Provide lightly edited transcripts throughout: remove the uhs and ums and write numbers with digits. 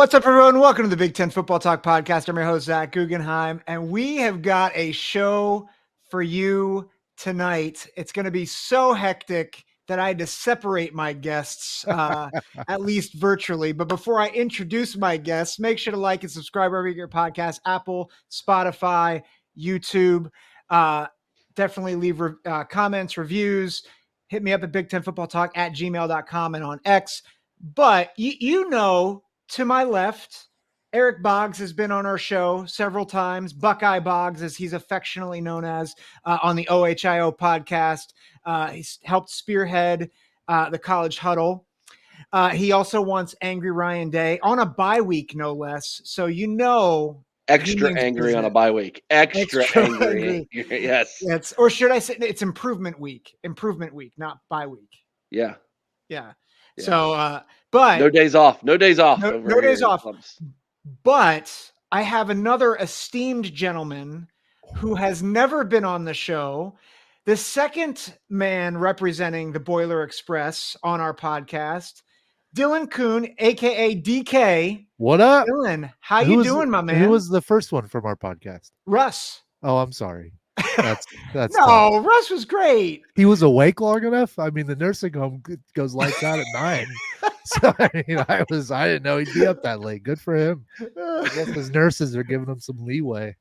What's up, everyone? Welcome to the Big Ten Football Talk Podcast. I'm your host, Zach Guggenheim, and we have got a show for you tonight. It's going to be so hectic that I had to separate my guests, at least virtually. But before I introduce my guests, make sure to like and subscribe wherever you get your podcast, Apple, Spotify, YouTube. Definitely leave comments, reviews. Hit me up at Big Ten Football Talk at gmail.com and on X. But you know, to my left, Eric Boggs has been on our show several times. Buckeye Boggs, as he's affectionately known as, on the OHIO podcast. He's helped spearhead the College Huddle. He also wants Angry Ryan Day on a bye week, no less. So he Extra means angry on a business. bye week. Extra angry. angry. Yes. Yes. Or should I say it's improvement week? Improvement week, not bye week. Yeah. Yeah. Yeah. So, but no days off. No days off. No days off. But I have another esteemed gentleman who has never been on the show. The second man representing the Boiler Express on our podcast, Dylan Kuhn, aka DK. What up, Dylan? How you doing, my man? Who was the first one from our podcast? Russ. Oh, I'm sorry. That's no. tough. Russ was great. He was awake long enough. I mean, the nursing home goes lights out at 9. So I mean, I didn't know he'd be up that late. Good for him. I guess his nurses are giving him some leeway.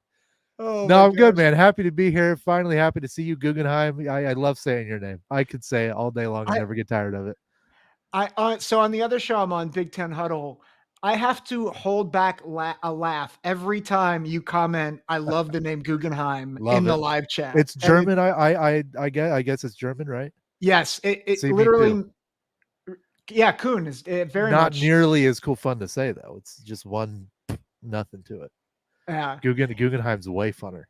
Oh, no, I'm good, man. Happy to be here. Finally, happy to see you, Guggenheim. I love saying your name. I could say it all day long and never get tired of it. So on the other show I'm on, Big Ten Huddle, I have to hold back a laugh every time you comment. I love the name Guggenheim the live chat. It's German. I guess it's German, right? Yes, it literally. Yeah, Kuhn is very not much nearly as fun to say though. It's just one nothing to it. Yeah, Guggenheim's way funner.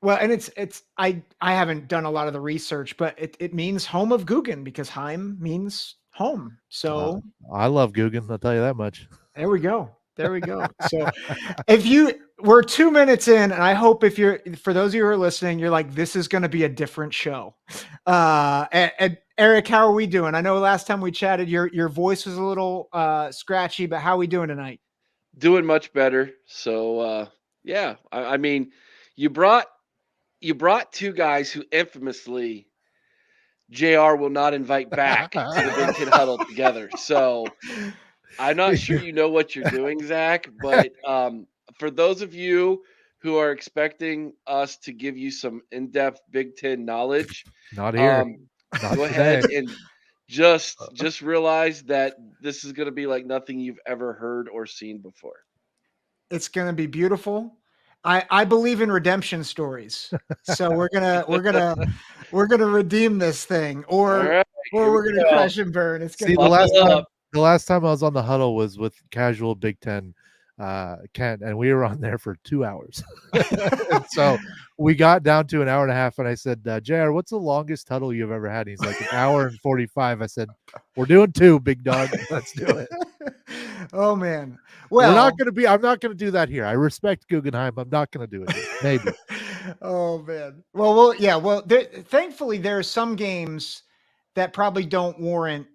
Well, and it's I haven't done a lot of the research, but it means home of Guggen because Heim means home. So I love Guggen. I'll tell you that much. There we go. So we're 2 minutes in, and I hope for those of you who are listening, you're like, this is going to be a different show. And Eric, how are we doing? I know last time we chatted, your voice was a little scratchy, but how are we doing tonight? Doing much better. So, yeah, I mean, you brought two guys who infamously JR will not invite back to the Big Ten Huddle together. So I'm not sure you know what you're doing, Zach, but for those of you who are expecting us to give you some in-depth Big Ten knowledge, not here. Go ahead and just realize that this is going to be like nothing you've ever heard or seen before. It's going to be beautiful. I believe in redemption stories, so we're gonna redeem this thing, or we're gonna crash and burn. It's gonna the last time I was on the huddle was with casual Big Ten Kent, and we were on there for 2 hours. So we got down to an hour and a half, and I said, JR, what's the longest huddle you've ever had? And he's like, 1 hour and 45. I said, we're doing 2, big dog. Let's do it. Oh man. Well, I'm not gonna do that here. I respect Guggenheim. I'm not gonna do it here. Maybe. Oh man. Well, thankfully there are some games that probably don't warrant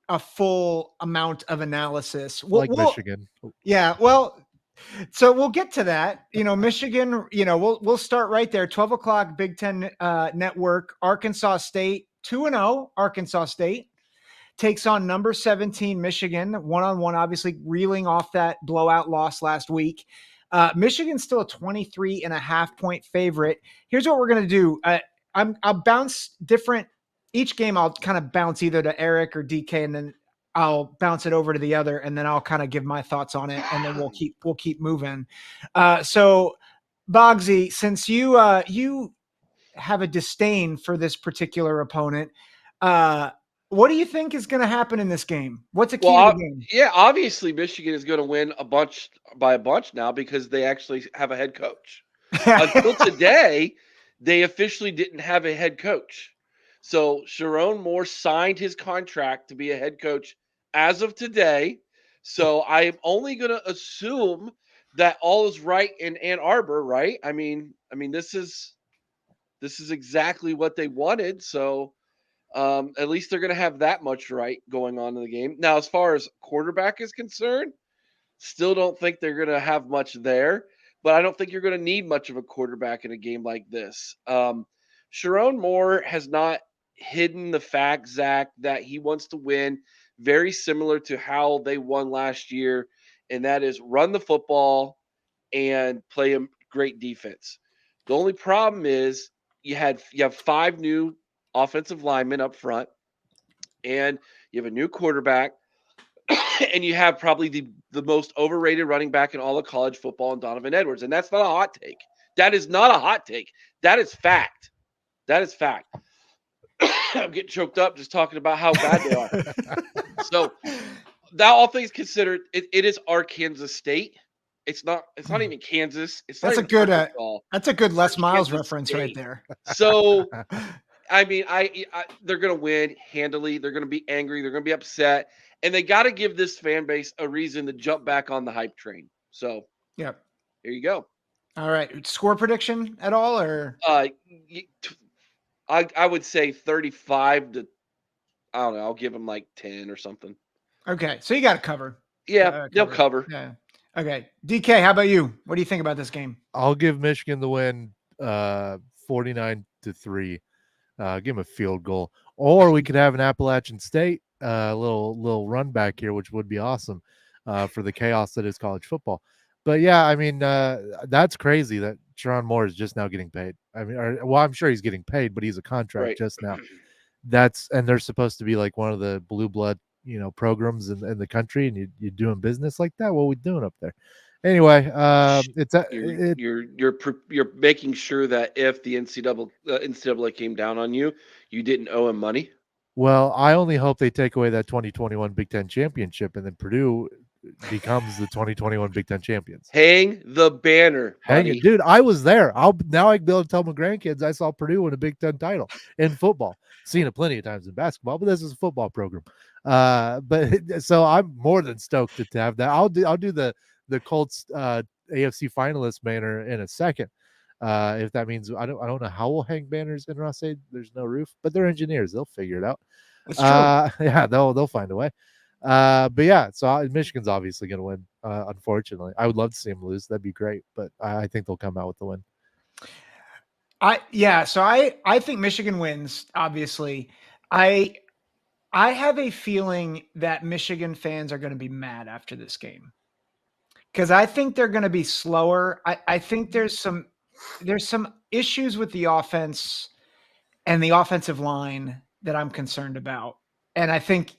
a full amount of analysis. Michigan. Yeah, well, so we'll get to that. Michigan, we'll start right there. 12 o'clock Big Ten Network, Arkansas State, 2-0 Arkansas State takes on number 17 Michigan, 1-on-1, obviously reeling off that blowout loss last week. Michigan's still a 23.5-point favorite. Here's what we're going to do. I'll bounce different. Each game I'll kind of bounce either to Eric or DK, and then I'll bounce it over to the other, and then I'll kind of give my thoughts on it, and then we'll keep moving. So Boggsy, since you have a disdain for this particular opponent, what do you think is going to happen in this game? What's a key to the game? Yeah, obviously Michigan is going to win by a bunch now because they actually have a head coach. Until today, they officially didn't have a head coach. So Sharon Moore signed his contract to be a head coach as of today. So I am only going to assume that all is right in Ann Arbor, right? I mean, this is exactly what they wanted. So at least they're going to have that much right going on in the game. Now, as far as quarterback is concerned, Still don't think they're going to have much there, but I don't think you're going to need much of a quarterback in a game like this. Sharon Moore has not hidden the fact, Zach, that he wants to win, very similar to how they won last year, and that is run the football and play a great defense. The only problem is you have 5 new offensive linemen up front, and you have a new quarterback, and you have probably the most overrated running back in all of college football in Donovan Edwards. And that's not a hot take. That is not a hot take. That is fact. That is fact. I'm getting choked up just talking about how bad they are. So that all things considered, it is Arkansas State. It's not even Kansas. It's not That's a even good Arkansas. that's a good Les Miles Arkansas reference State. right there. So I mean, they're going to win handily. They're going to be angry. They're going to be upset, and they got to give this fan base a reason to jump back on the hype train. So, Yep. here you go. All right. Score prediction at all, or I would say 35 to, I don't know. I'll give them like 10 or something. okay? So you got to cover. Yeah, they'll cover. Yeah. Okay. DK, how about you? What do you think about this game? I'll give Michigan the win, 49-3. Give them a field goal, or we could have an Appalachian State little run back here, which would be awesome for the chaos that is college football. But yeah, I mean, that's crazy that Sharon Moore is just now getting paid. I mean, well, I'm sure he's getting paid, but he's a contract Right. just now. And they're supposed to be like one of the blue blood, programs in the country, and you're doing business like that. What are we doing up there? Anyway, You're making sure that if the NCAA came down on you, you didn't owe him money. Well, I only hope they take away that 2021 Big Ten championship, and then Purdue becomes the 2021 Big Ten champions. Hang the banner, Hang buddy. it, dude. I was there. Now I can be able to tell my grandkids I saw Purdue win a Big Ten title in football. Seen it plenty of times in basketball, but this is a football program. But so I'm more than stoked to have that. I'll do the Colts AFC finalist banner in a second. If that means I don't know how we'll hang banners in Ross-Ade. There's no roof, but they're engineers. They'll figure it out. That's true. Yeah, they'll find a way. But yeah, so Michigan's obviously going to win. Unfortunately, I would love to see them lose. That'd be great, but I think they'll come out with the win. So I think Michigan wins. Obviously, I have a feeling that Michigan fans are going to be mad after this game because I think they're going to be slower. I think there's some issues with the offense and the offensive line that I'm concerned about, and I think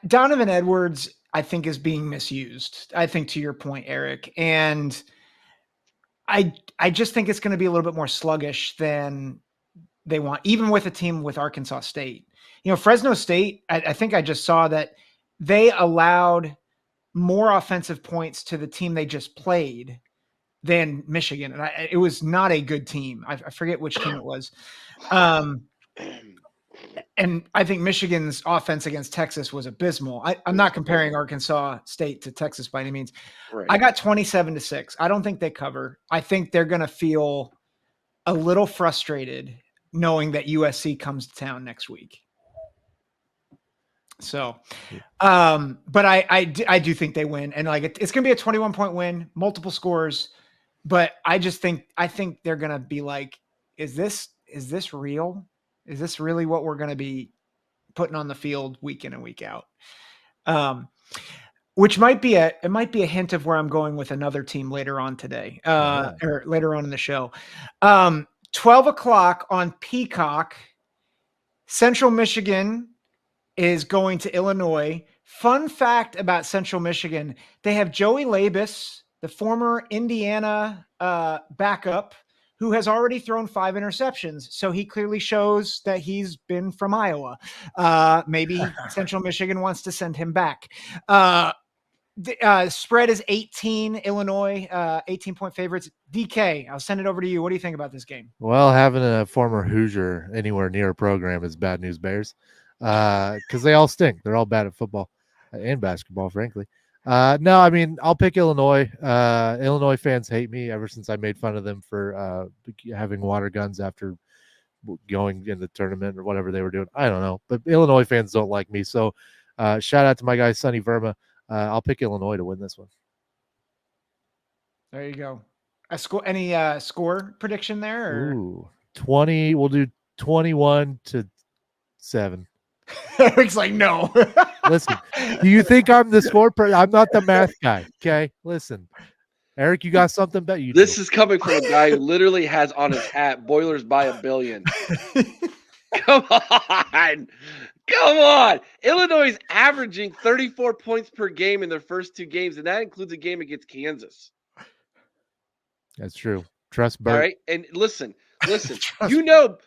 Donovan Edwards, I think, is being misused. I think, to your point, Eric, and I just think it's going to be a little bit more sluggish than they want, even with a team with Arkansas State. Fresno State, I think I just saw that they allowed more offensive points to the team they just played than Michigan, and it was not a good team. I forget which team it was. And I think Michigan's offense against Texas was abysmal. I'm not comparing Arkansas State to Texas by any means. Right. I got 27-6. I don't think they cover. I think they're going to feel a little frustrated knowing that USC comes to town next week. So, but I do think they win, and it's going to be a 21-point win, multiple scores. But I think they're going to be like, is this real? Is this really what we're going to be putting on the field week in and week out? Which might be a hint of where I'm going with another team later on today, or later on in the show. 12 o'clock on Peacock, Central Michigan is going to Illinois. Fun fact about Central Michigan, they have Joey Labus, the former Indiana backup, who has already thrown 5 interceptions. So he clearly shows that he's been from Iowa. Maybe Central Michigan wants to send him back. The spread is 18, Illinois, 18-point favorites. DK, I'll send it over to you. What do you think about this game? Well, having a former Hoosier anywhere near a program is bad news bears, because they all stink. They're all bad at football and basketball, frankly. No, I mean, I'll pick Illinois. Illinois fans hate me ever since I made fun of them for having water guns after going in the tournament or whatever they were doing. I don't know, but Illinois fans don't like me. So shout out to my guy, Sonny Verma. I'll pick Illinois to win this one. There you go. A score? Any score prediction there? Or? Ooh, 20. We'll do 21-7. Eric's like, no. Listen, do you think I'm the score? I'm not the math guy. Okay, listen, Eric, you got something better? You This do. is coming from a guy who literally has on his hat Boilers by a billion. Come on. Come on. Illinois is averaging 34 points per game in their first 2 games, and that includes a game against Kansas. That's true. Trust Bert. All right. And listen. you know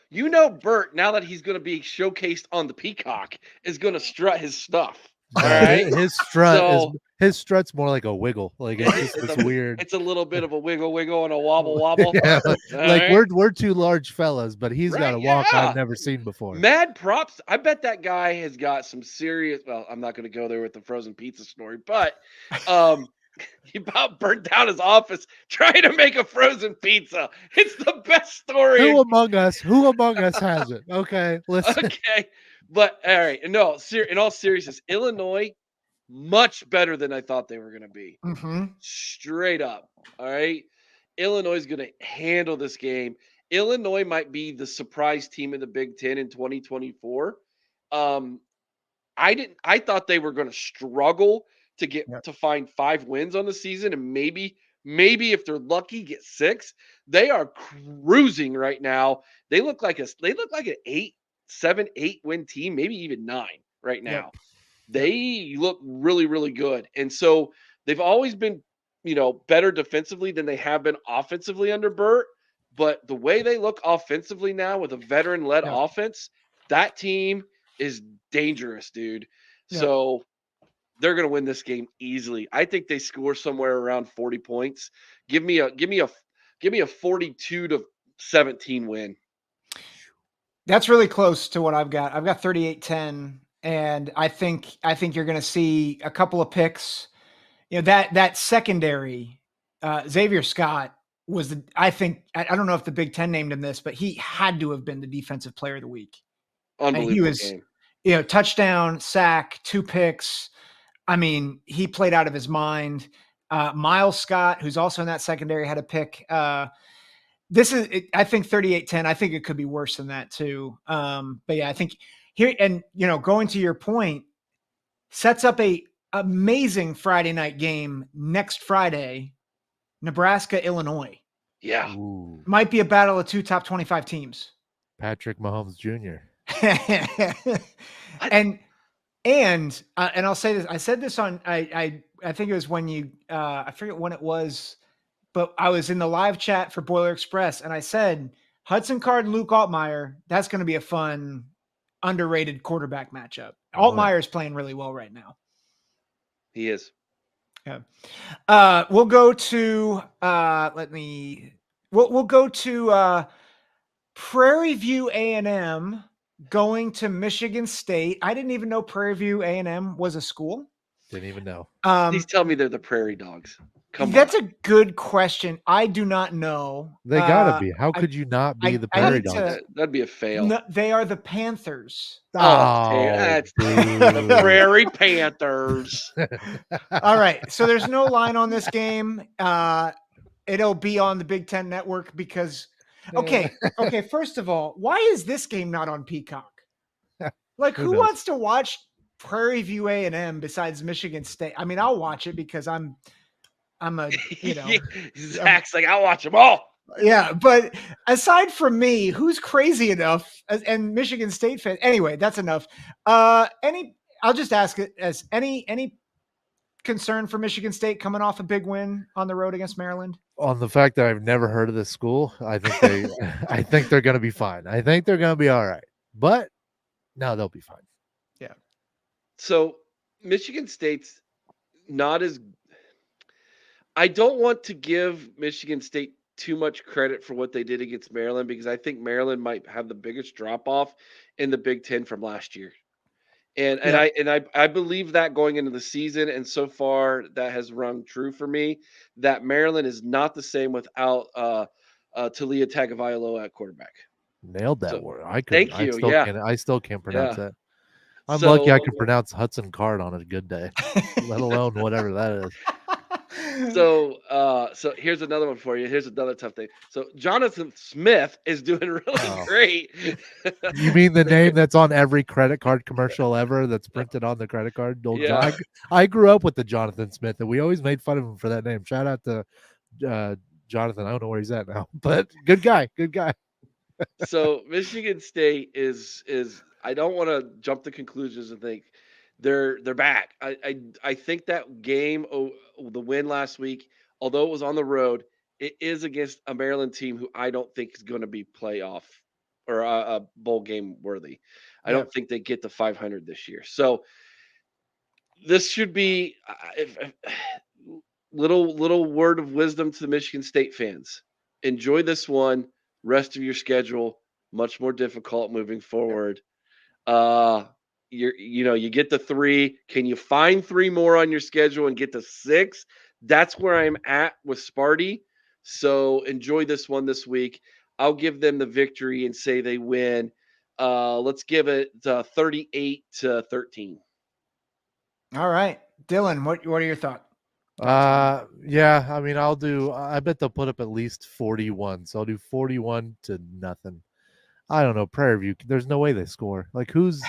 Bert, now that he's going to be showcased on the Peacock, is going to strut his stuff. All right. His strut's more like a wiggle. Like it's just weird. It's a little bit of a wiggle and a wobble. Yeah, like right? we're two large fellas, but he's got a walk I've never seen before. Mad props. I bet that guy has got some serious. Well, I'm not going to go there with the frozen pizza story, but he about burnt down his office trying to make a frozen pizza. It's the best story. Who among us has it? Okay, listen. Okay, but all right. No, in all seriousness, Illinois much better than I thought they were going to be. Mm-hmm. Straight up. All right. Illinois is going to handle this game. Illinois might be the surprise team in the Big Ten in 2024. I thought they were going to struggle to get to find 5 wins on the season, and maybe if they're lucky, get 6. They are cruising right now. They look like an 8 win team, maybe even 9 right now. Yep. They look really, really good. And so they've always been, better defensively than they have been offensively under Burt. But the way they look offensively now with a veteran-led offense, that team is dangerous, dude. Yeah. So they're going to win this game easily. I think they score somewhere around 40 points. Give me a 42-17 win. That's really close to what I've got. I've got 38-10. And I think you're going to see a couple of picks. That secondary, Xavier Scott was I don't know if the Big Ten named him this, but he had to have been the defensive player of the week. Unbelievable he was, game. Touchdown, sack, 2 picks. I mean, he played out of his mind. Miles Scott, who's also in that secondary, had a pick. This is, I think 38-10. I think it could be worse than that too. But yeah, I think here, and going to your point, sets up a amazing Friday night game next Friday, Nebraska, Illinois. Yeah. Ooh. Might be a battle of 2 top 25 teams. Patrick Mahomes Jr. and I'll say this. I said this on, I think it was when you, I forget when it was, but I was in the live chat for Boiler Express and I said, Hudson Card and Luke Altmaier, that's going to be a fun, underrated quarterback matchup. Altmaier is playing really well right now. He is. Yeah. We'll go to we'll go to Prairie View A&M going to Michigan State. I didn't even know Prairie View A&M was a school. Didn't even know. Please tell me they're the Prairie Dogs. That's a good question. I do not know. They gotta be. How could you not be the Prairie Dogs? That'd be a fail. No, they are the Panthers. That's the Prairie Panthers. All right. So there's no line on this game. It'll be on the Big Ten Network because okay. First of all, why is this game not on Peacock? Like, who wants to watch Prairie View A&M besides Michigan State? I mean, I'll watch it because I'm a, Zach's like, I'll watch them all. Yeah, but aside from me, who's crazy enough and Michigan State fan? Anyway, that's enough. I'll just ask it as any concern for Michigan State coming off a big win on the road against Maryland? On the fact that I've never heard of this school, I think they're going to be fine. I think they're going to be all right. But no, they'll be fine. Yeah. So Michigan State's not as. I don't want to give Michigan State too much credit for what they did against Maryland because I think Maryland might have the biggest drop off in the Big Ten from last year. And I believe that going into the season, and so far that has rung true for me, that Maryland is not the same without Talia Tagovailoa at quarterback. Nailed that word. Thank you. I still can't pronounce that. I'm So, lucky I could pronounce Hudson Card on a good day, let alone whatever that is. so here's another one for you. Here's another tough thing. So Jonathan Smith is doing really Oh. great. You mean the name that's on every credit card commercial ever that's printed on the credit card? Yeah. I grew up with the Jonathan Smith, and we always made fun of him for that name. Shout out to Jonathan. I don't know where he's at now, but good guy. Good guy. So Michigan State is I don't want to jump to conclusions and think they're back. I think that game, the win last week, although it was on the road, it is against a Maryland team who I don't think is going to be playoff or a bowl game worthy. I don't think they get to 500 this year. So this should be little word of wisdom to the Michigan State fans. Enjoy this one. Rest of your schedule much more difficult moving forward. You get the 3. Can you find 3 more on your schedule and get to 6? That's where I'm at with Sparty. So enjoy this one this week. I'll give them the victory and say they win. Let's give it 38-13. All right, Dylan, what are your thoughts? Yeah, I mean, I bet they'll put up at least 41. So I'll do 41-0. I don't know, Prairie View. There's no way they score. Like who's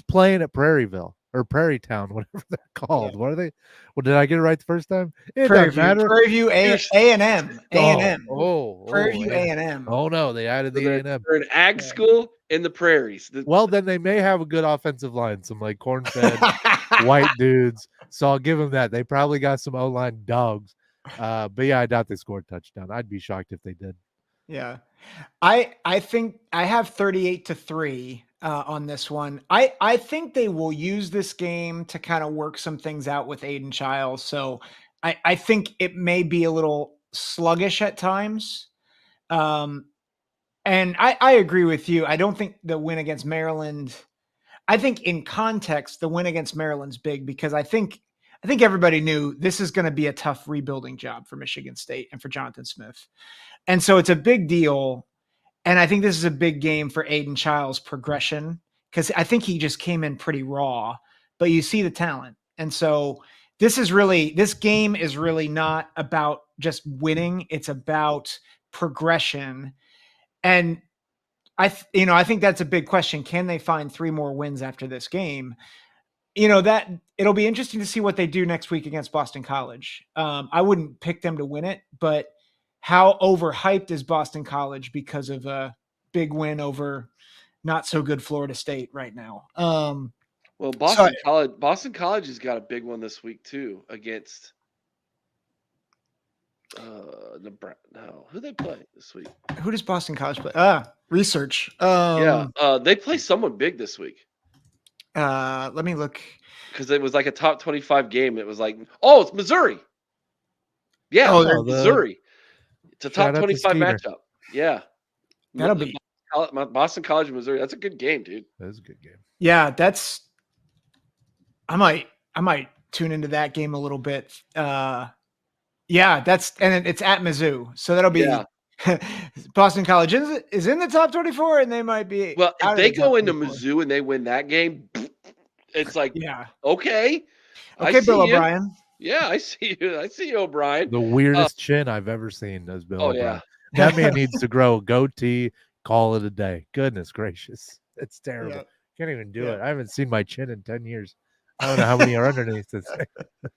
playing at Prairieville or Prairie Town, whatever they're called? What are they? Well, did I get it right the first time? It doesn't matter. Prairie View A&M. Prairie View A&M. Oh no, they added the A&M. They're an ag school in the prairies. Well, then they may have a good offensive line, some like corn-fed white dudes. So I'll give them that. They probably got some O-line dogs. But yeah, I doubt they scored a touchdown. I'd be shocked if they did. Yeah. I think I have 38-3 on this one. I think they will use this game to kind of work some things out with Aiden Chiles. So I think it may be a little sluggish at times. And I agree with you. I don't think the win against Maryland, I think in context, the win against Maryland's big because I think everybody knew this is going to be a tough rebuilding job for Michigan State and for Jonathan Smith. And so it's a big deal. And I think this is a big game for Aiden Chiles' progression because I think he just came in pretty raw, but you see the talent. And so this game is really not about just winning. It's about progression. And I think that's a big question. Can they find 3 more wins after this game? That it'll be interesting to see what they do next week against Boston College. I wouldn't pick them to win it, but how overhyped is Boston College because of a big win over not so good Florida State right now? Well, Boston College has got a big one this week too against Nebraska. No, who they play this week? Who does Boston College play? Research. They play someone big this week. Let me look. Because it was like a top 25 game. It was like, it's Missouri. Yeah, Missouri. It's a top 25 matchup. Yeah. That'll be Boston College, Missouri. That's a good game, dude. That is a good game. Yeah, I might tune into that game a little bit. And it's at Mizzou. So that'll be Boston College is in the top 24 and they might be. Well, if they go into Mizzou and they win that game, it's like, okay, Bill O'Brien. Yeah, I see you. I see you, O'Brien. The weirdest chin I've ever seen is Bill O'Brien. Yeah. That man needs to grow a goatee, call it a day. Goodness gracious. It's terrible. Yeah. Can't even do it. I haven't seen my chin in 10 years. I don't know how many are underneath this.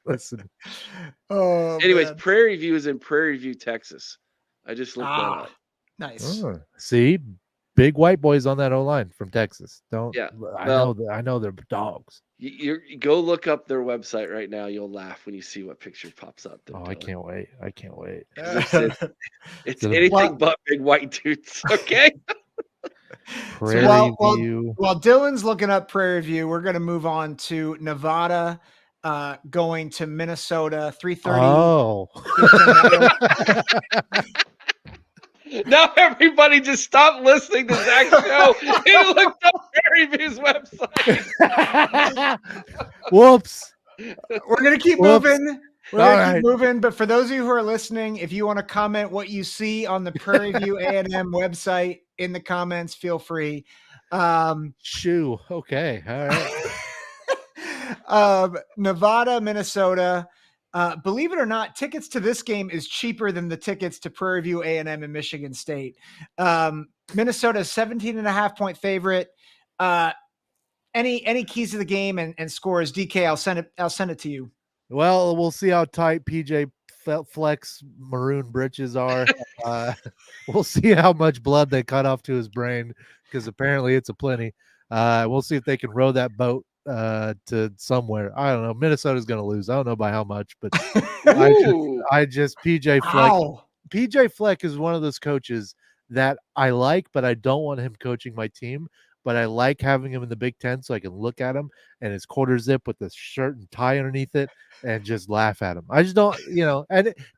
Listen. Anyways, man. Prairie View is in Prairie View, Texas. I just looked that up. Nice. See? Big white boys on that O-line from Texas. I know they're dogs. You go look up their website right now. You'll laugh when you see what picture pops up. I can't wait. It's anything but big white dudes. Okay. Prairie View. While Dylan's looking up Prairie View, we're going to move on to Nevada, going to Minnesota, 3:30. Oh. Now everybody just stop listening to Zach's show and looked up Prairie View's website. Whoops. We're going to keep moving. We're going to keep moving. But for those of you who are listening, if you want to comment what you see on the Prairie View A&M website in the comments, feel free. Shoo. Okay. All right. Nevada, Minnesota. Believe it or not, tickets to this game is cheaper than the tickets to Prairie View A&M and Michigan State. Minnesota 17.5-point favorite. Any keys to the game and scores? DK, I'll send it to you. Well, we'll see how tight PJ Fleck's maroon britches are. We'll see how much blood they cut off to his brain, because apparently it's a plenty. We'll see if they can row that boat to somewhere. I don't know. Minnesota's going to lose. I don't know by how much, but I just PJ Fleck. Wow. PJ Fleck is one of those coaches that I like, but I don't want him coaching my team. But I like having him in the Big Ten so I can look at him and his quarter zip with the shirt and tie underneath it and just laugh at him. I just don't,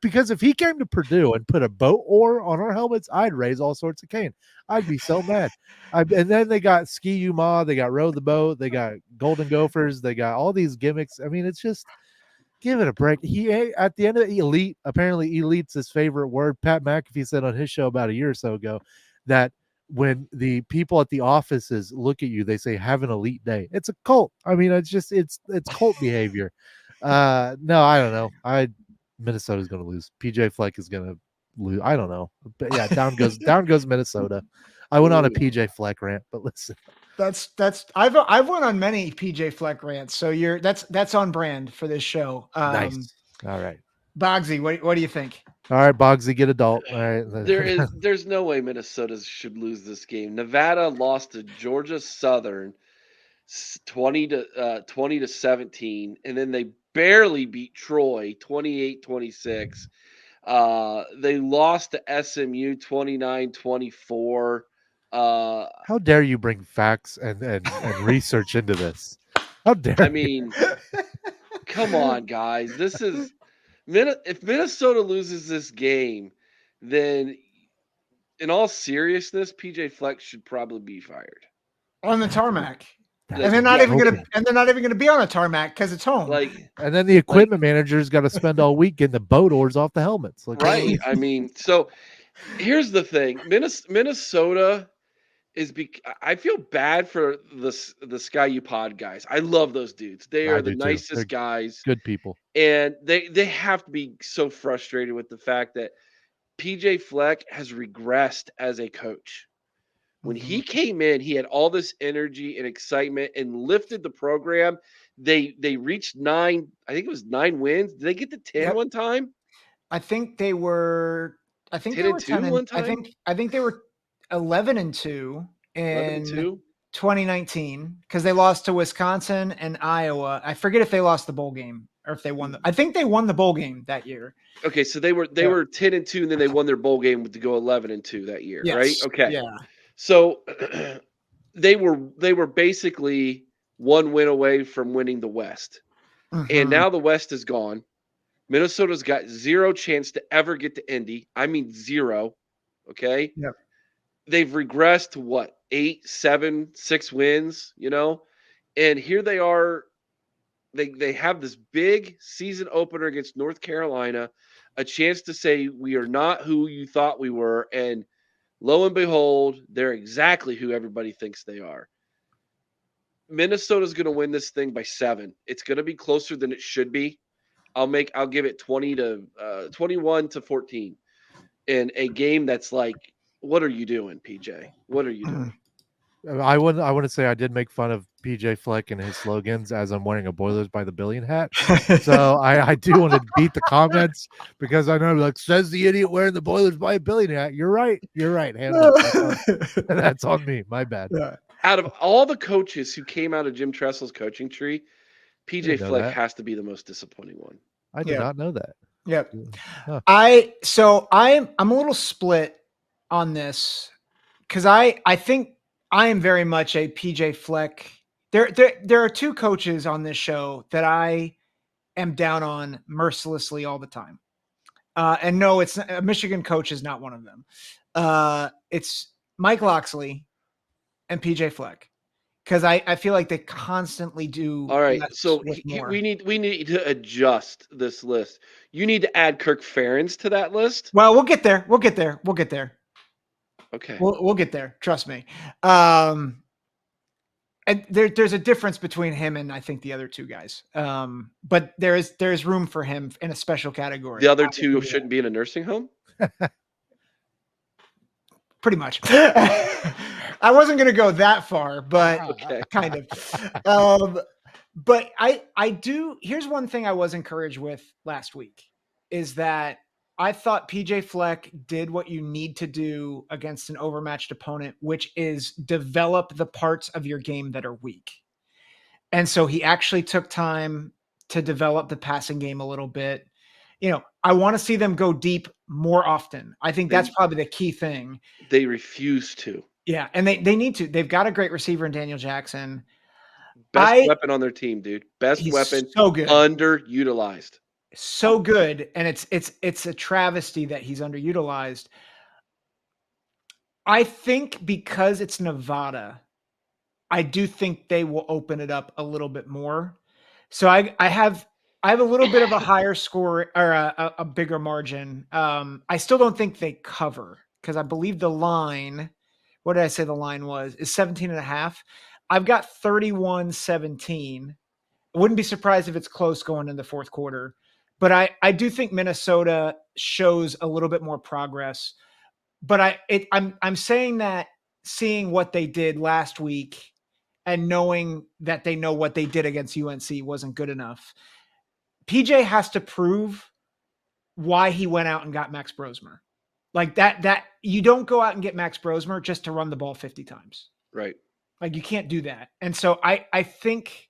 because if he came to Purdue and put a boat oar on our helmets, I'd raise all sorts of cane. I'd be so mad. And then they got Ski U-Ma, they got Row the Boat, they got Golden Gophers, they got all these gimmicks. I mean, it's just, give it a break. He, at the end of the elite, apparently elite's his favorite word. Pat McAfee said on his show about a year or so ago that when the people at the offices look at you, they say, have an elite day. It's a cult. I mean, it's cult behavior. No, I don't know. Minnesota's going to lose. PJ Fleck is going to lose. I don't know. But yeah, down goes Minnesota. I went on a PJ Fleck rant, but listen. I've went on many PJ Fleck rants, so that's on brand for this show. Nice. All right. Boggsy, what do you think? All right, Boggsy, get adult. All right. There's no way Minnesota should lose this game. Nevada lost to Georgia Southern 20 to 17, and then they barely beat Troy 28-26. They lost to SMU 29-24. How dare you bring facts and research into this? How dare I mean, come on, guys. This is if Minnesota loses this game, then in all seriousness, PJ Fleck should probably be fired on the tarmac. And they're not even gonna be on a tarmac because it's home. And then the equipment manager's got to spend all week getting the boat oars off the helmets. Right. I mean, so here's the thing: Minnesota is. I feel bad for the Sky U Pod guys. I love those dudes. They are the nicest guys. Good people. And they have to be so frustrated with the fact that PJ Fleck has regressed as a coach. When he came in, he had all this energy and excitement and lifted the program. They reached 9, I think it was 9 wins. Did they get to 10 one time? I think they were 10 one time. I think they were 11-2 in 2019 because they lost to Wisconsin and Iowa. I forget if they lost the bowl game or if they won. I think they won the bowl game that year. Okay, so they were 10-2, and then they won their bowl game to go 11-2 that year, right? Okay, yeah. So they were basically one win away from winning the West, and now the West is gone. Minnesota's got zero chance to ever get to Indy. I mean, zero. Okay. Yep. They've regressed to what, 8, 7, 6 wins, and here they are. They have this big season opener against North Carolina, a chance to say we are not who you thought we were, and lo and behold, they're exactly who everybody thinks they are. Minnesota's going to win this thing by 7. It's going to be closer than it should be. I'll give it 21-14 in a game that's like, what are you doing, PJ? What are you doing? I wouldn't say I did make fun of PJ Fleck and his slogans as I'm wearing a Boilers by the Billion hat. So I do want to beat the comments because I know, says the idiot wearing the Boilers by a Billion hat. You're right. That's on me. My bad. Yeah. Out of all the coaches who came out of Jim Tressel's coaching tree, PJ Fleck has to be the most disappointing one. I did not know that. Yep. Huh. I'm a little split on this because I think I am very much a PJ Fleck. There are 2 coaches on this show that I am down on mercilessly all the time. And no, it's a Michigan coach is not one of them. It's Mike Loxley and PJ Fleck. Because I feel like they constantly do. All right, so we need to adjust this list. You need to add Kirk Ferentz to that list. Well, we'll get there. Okay, We'll get there. Trust me. I And there's a difference between him and I think the other two guys. But there's room for him in a special category. The other two shouldn't be in a nursing home? Pretty much. I wasn't going to go that far, but Okay. kind of. But I do. Here's one thing I was encouraged with last week is that I thought PJ Fleck did what you need to do against an overmatched opponent, which is develop the parts of your game that are weak. And so he actually took time to develop the passing game a little bit. I want to see them go deep more often. I think that's probably the key thing. They refuse to. Yeah, and they need to. They've got a great receiver in Daniel Jackson. Best weapon on their team, dude. Best weapon. So good. Underutilized. So good, and it's a travesty that he's underutilized. I think because it's Nevada, I do think they will open it up a little bit more. So I have a little bit of a higher score or a bigger margin. I still don't think they cover because I believe the line, what did I say the line was, is 17.5. I've got 31-17. I wouldn't be surprised if it's close going in the fourth quarter. But I do think Minnesota shows a little bit more progress. But I'm saying that seeing what they did last week and knowing that they know what they did against UNC wasn't good enough. PJ has to prove why he went out and got Max Brosmer. Like that you don't go out and get Max Brosmer just to run the ball 50 times. Right. Like you can't do that. And so I think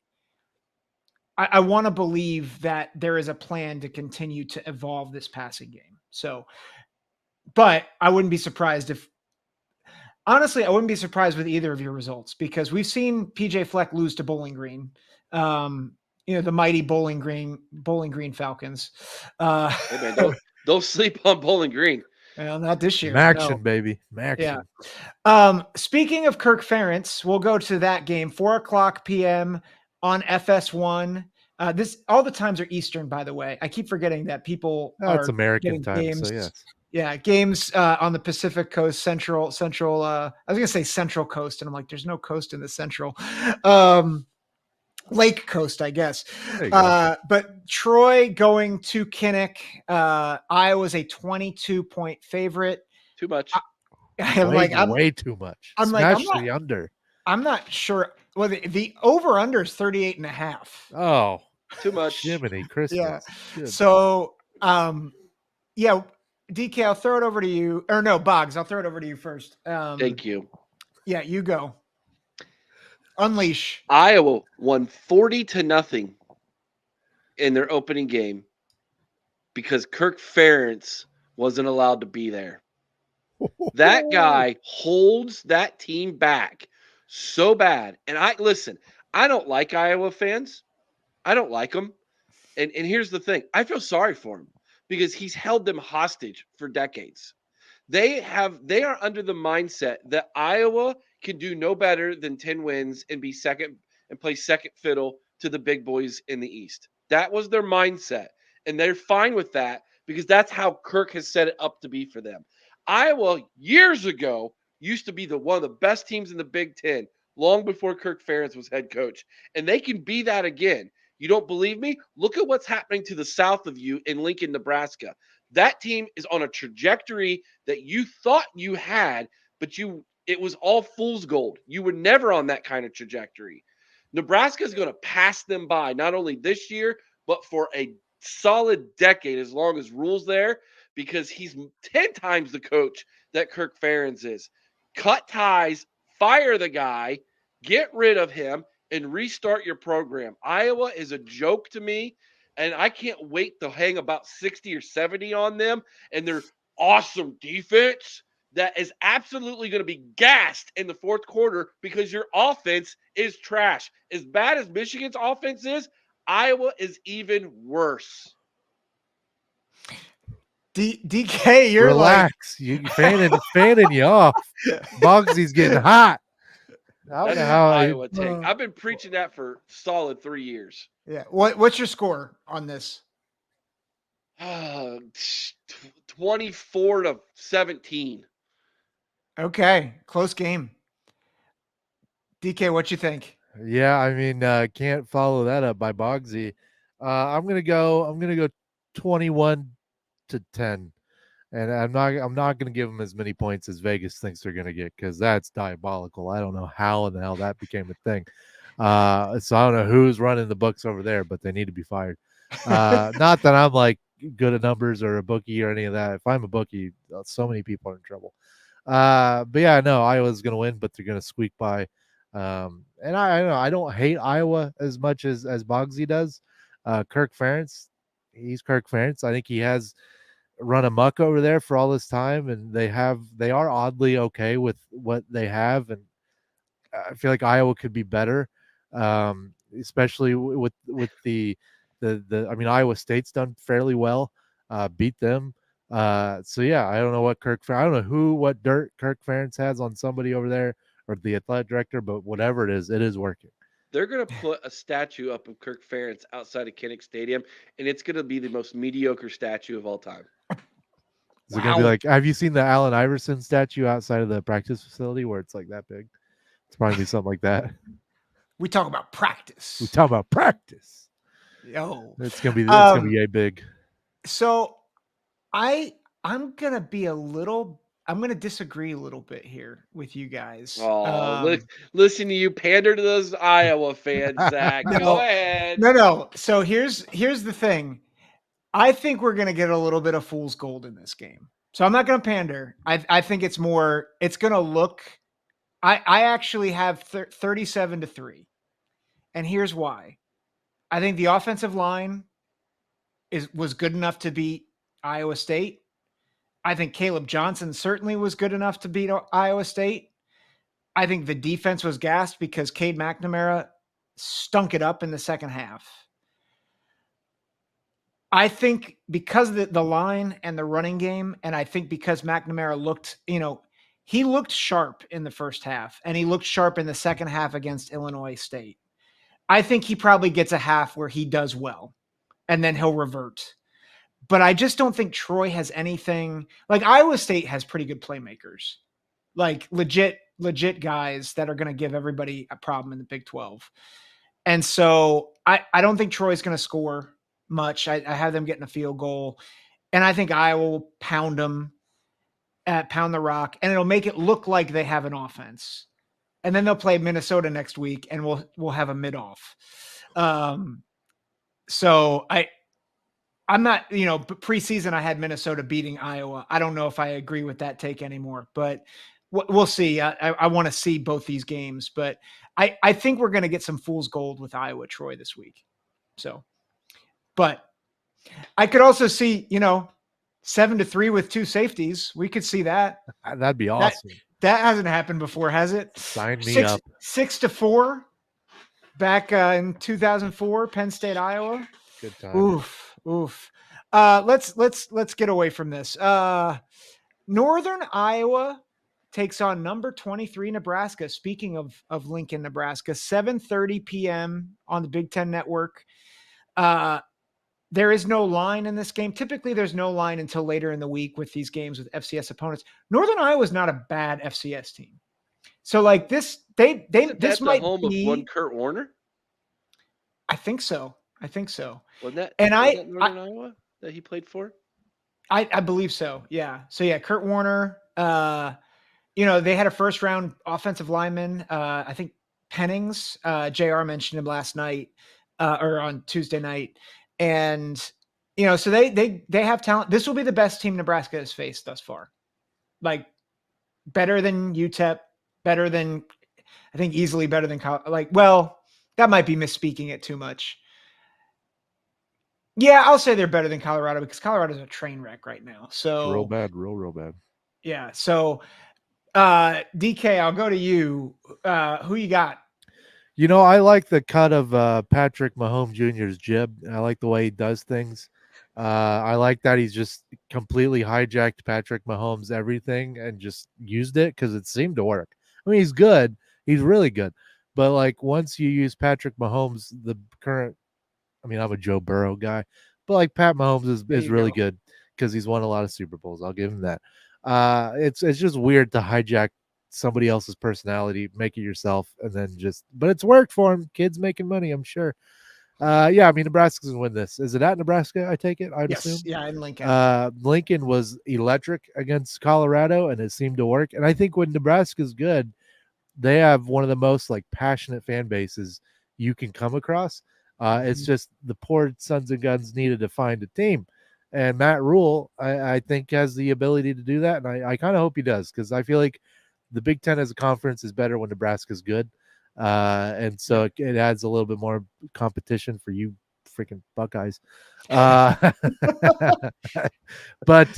I want to believe that there is a plan to continue to evolve this passing game. So, but I wouldn't be surprised if, honestly, I wouldn't be surprised with either of your results because we've seen PJ Fleck lose to Bowling Green. The mighty Bowling Green Falcons. Hey man, don't sleep on Bowling Green. Well, not this year. Action, baby. Action. Yeah. Speaking of Kirk Ferentz, we'll go to that game, 4:00 p.m. on FS1. All the times are Eastern, by the way. I keep forgetting that people are it's American time, games. so yes. Yeah, games on the Pacific Coast, Central. I was gonna say Central Coast, and I'm like, there's no coast in the Central. Lake Coast, I guess. But Troy going to Kinnick. Iowa's a 22-point favorite. Too much. I'm way too much. I'm Smash like, the under. I'm not sure. Well, the over under is 38.5. Oh, too much. Jiminy Christmas. Yeah. So, yeah, DK, I'll throw it over to you. Or no, Boggs, I'll throw it over to you first. Thank you. Yeah, you go. Unleash. Iowa won 40-0 in their opening game because Kirk Ferentz wasn't allowed to be there. That guy holds that team back so bad. And I don't like Iowa fans. I don't like them. And here's the thing. I feel sorry for him because he's held them hostage for decades. They are under the mindset that Iowa can do no better than 10 wins and be second and play second fiddle to the big boys in the East. That was their mindset. And they're fine with that because that's how Kirk has set it up to be for them. Iowa years ago used to be one of the best teams in the Big Ten long before Kirk Ferentz was head coach. And they can be that again. You don't believe me? Look at what's happening to the south of you in Lincoln, Nebraska. That team is on a trajectory that you thought you had, but it was all fool's gold. You were never on that kind of trajectory. Nebraska is going to pass them by, not only this year, but for a solid decade, as long as Rule's there, because he's 10 times the coach that Kirk Ferentz is. Cut ties, fire the guy, get rid of him, and restart your program. Iowa is a joke to me, and I can't wait to hang about 60 or 70 on them and their awesome defense that is absolutely going to be gassed in the fourth quarter because your offense is trash. As bad as Michigan's offense is, Iowa is even worse. DK, you're relax. You fanning you off. Boggsy's getting hot. That's Iowa take. I've been preaching that for solid 3 years. Yeah. What's your score on this? 24-17. Okay, close game. DK, what you think? Yeah, I mean, can't follow that up by Boggsy. I'm gonna go. I'm gonna go 21-10, and I'm not gonna give them as many points as Vegas thinks they're gonna get because that's diabolical. I don't know how in the hell that became a thing. So I don't know who's running the books over there, but they need to be fired. Not that I'm like good at numbers or a bookie or any of that. If I'm a bookie, so many people are in trouble. But yeah, no, Iowa's going to win, but they're going to squeak by. And I don't know, I don't hate Iowa as much as Boggsy does. Kirk Ferentz, he's Kirk Ferentz. I think he has run amok over there for all this time, and they are oddly okay with what they have, and I feel like Iowa could be better, especially with the. I mean, Iowa State's done fairly well, beat them. So yeah, I don't know what I don't know what dirt Kirk Ferentz has on somebody over there or the athletic director, but whatever it is working. They're gonna put a statue up of Kirk Ferentz outside of Kinnick Stadium, and it's gonna be the most mediocre statue of all time. Is it gonna be Wow. like? Have you seen the Allen Iverson statue outside of the practice facility where it's like that big? It's probably be something like that. We talk about We practice. talk about practice. Yo. It's gonna be a big. So I'm gonna be I'm gonna disagree a little bit here with you guys. Oh, listen to you pander to those Iowa fans, Zach. Go No, ahead. no. So here's the thing. I think we're gonna get a little bit of fool's gold in this game. So I'm not gonna pander. I think it's gonna look. I actually have 37-3, and here's why. I think the offensive line was good enough to beat Iowa State. I think Caleb Johnson certainly was good enough to beat Iowa State. I think the defense was gassed because Cade McNamara stunk it up in the second half. I think because the line and the running game, and I think because McNamara looked, he looked sharp in the first half, and he looked sharp in the second half against Illinois State. I think he probably gets a half where he does well, and then he'll revert. But I just don't think Troy has anything like Iowa State has pretty good playmakers, like legit guys that are going to give everybody a problem in the Big 12. And so I don't think Troy's going to score much. I have them getting a field goal, and I think Iowa will pound them, pound the rock, and it'll make it look like they have an offense. And then they'll play Minnesota next week, and we'll have a mid off. So I'm not, preseason I had Minnesota beating Iowa. I don't know if I agree with that take anymore, but we'll see. I want to see both these games, but I think we're going to get some fool's gold with Iowa Troy this week. So, but I could also see, 7-3 with two safeties. We could see that. That'd be awesome. That hasn't happened before, has it? Sign me up. 6-4 back in 2004, Penn State, Iowa. Good time. Oof. Let's get away from this. Northern Iowa takes on number 23 Nebraska. Speaking of Lincoln, Nebraska, 7:30 p.m. on the Big Ten Network. There is no line in this game. Typically, there's no line until later in the week with these games with FCS opponents. Northern Iowa is not a bad FCS team. So like this, this might the home be of one Kurt Warner. I think so. Wasn't that Northern Iowa that he played for? I believe so. Yeah. So yeah, Kurt Warner. They had a first round offensive lineman. I think Pennings. JR mentioned him last night or on Tuesday night. And, so they have talent. This will be the best team Nebraska has faced thus far. Like better than UTEP, easily better than, that might be misspeaking it too much. Yeah, I'll say they're better than Colorado because Colorado's a train wreck right now. So real bad. Yeah. So, DK, I'll go to you. Who you got? I like the cut of Patrick Mahomes Jr.'s jib. I like the way he does things. I like that he's just completely hijacked Patrick Mahomes' everything and just used it because it seemed to work. I mean, he's good. He's really good. But, like, once you use Patrick Mahomes, I'm a Joe Burrow guy. But, like, Pat Mahomes is really good because he's won a lot of Super Bowls. I'll give him that. It's just weird to hijack somebody else's personality, make it yourself, and then but it's worked for him. Kids making money, I'm sure. Yeah, I mean, Nebraska's gonna win this. Is it at Nebraska? I take it. I'd assume. Yeah, in Lincoln. Lincoln was electric against Colorado, and it seemed to work. And I think when Nebraska's good, they have one of the most like passionate fan bases you can come across. It's just the poor sons of guns needed to find a team. And Matt Rule, I think, has the ability to do that. And I kind of hope he does, because I feel like the Big Ten as a conference is better when Nebraska's good. And so it adds a little bit more competition for you freaking Buckeyes. But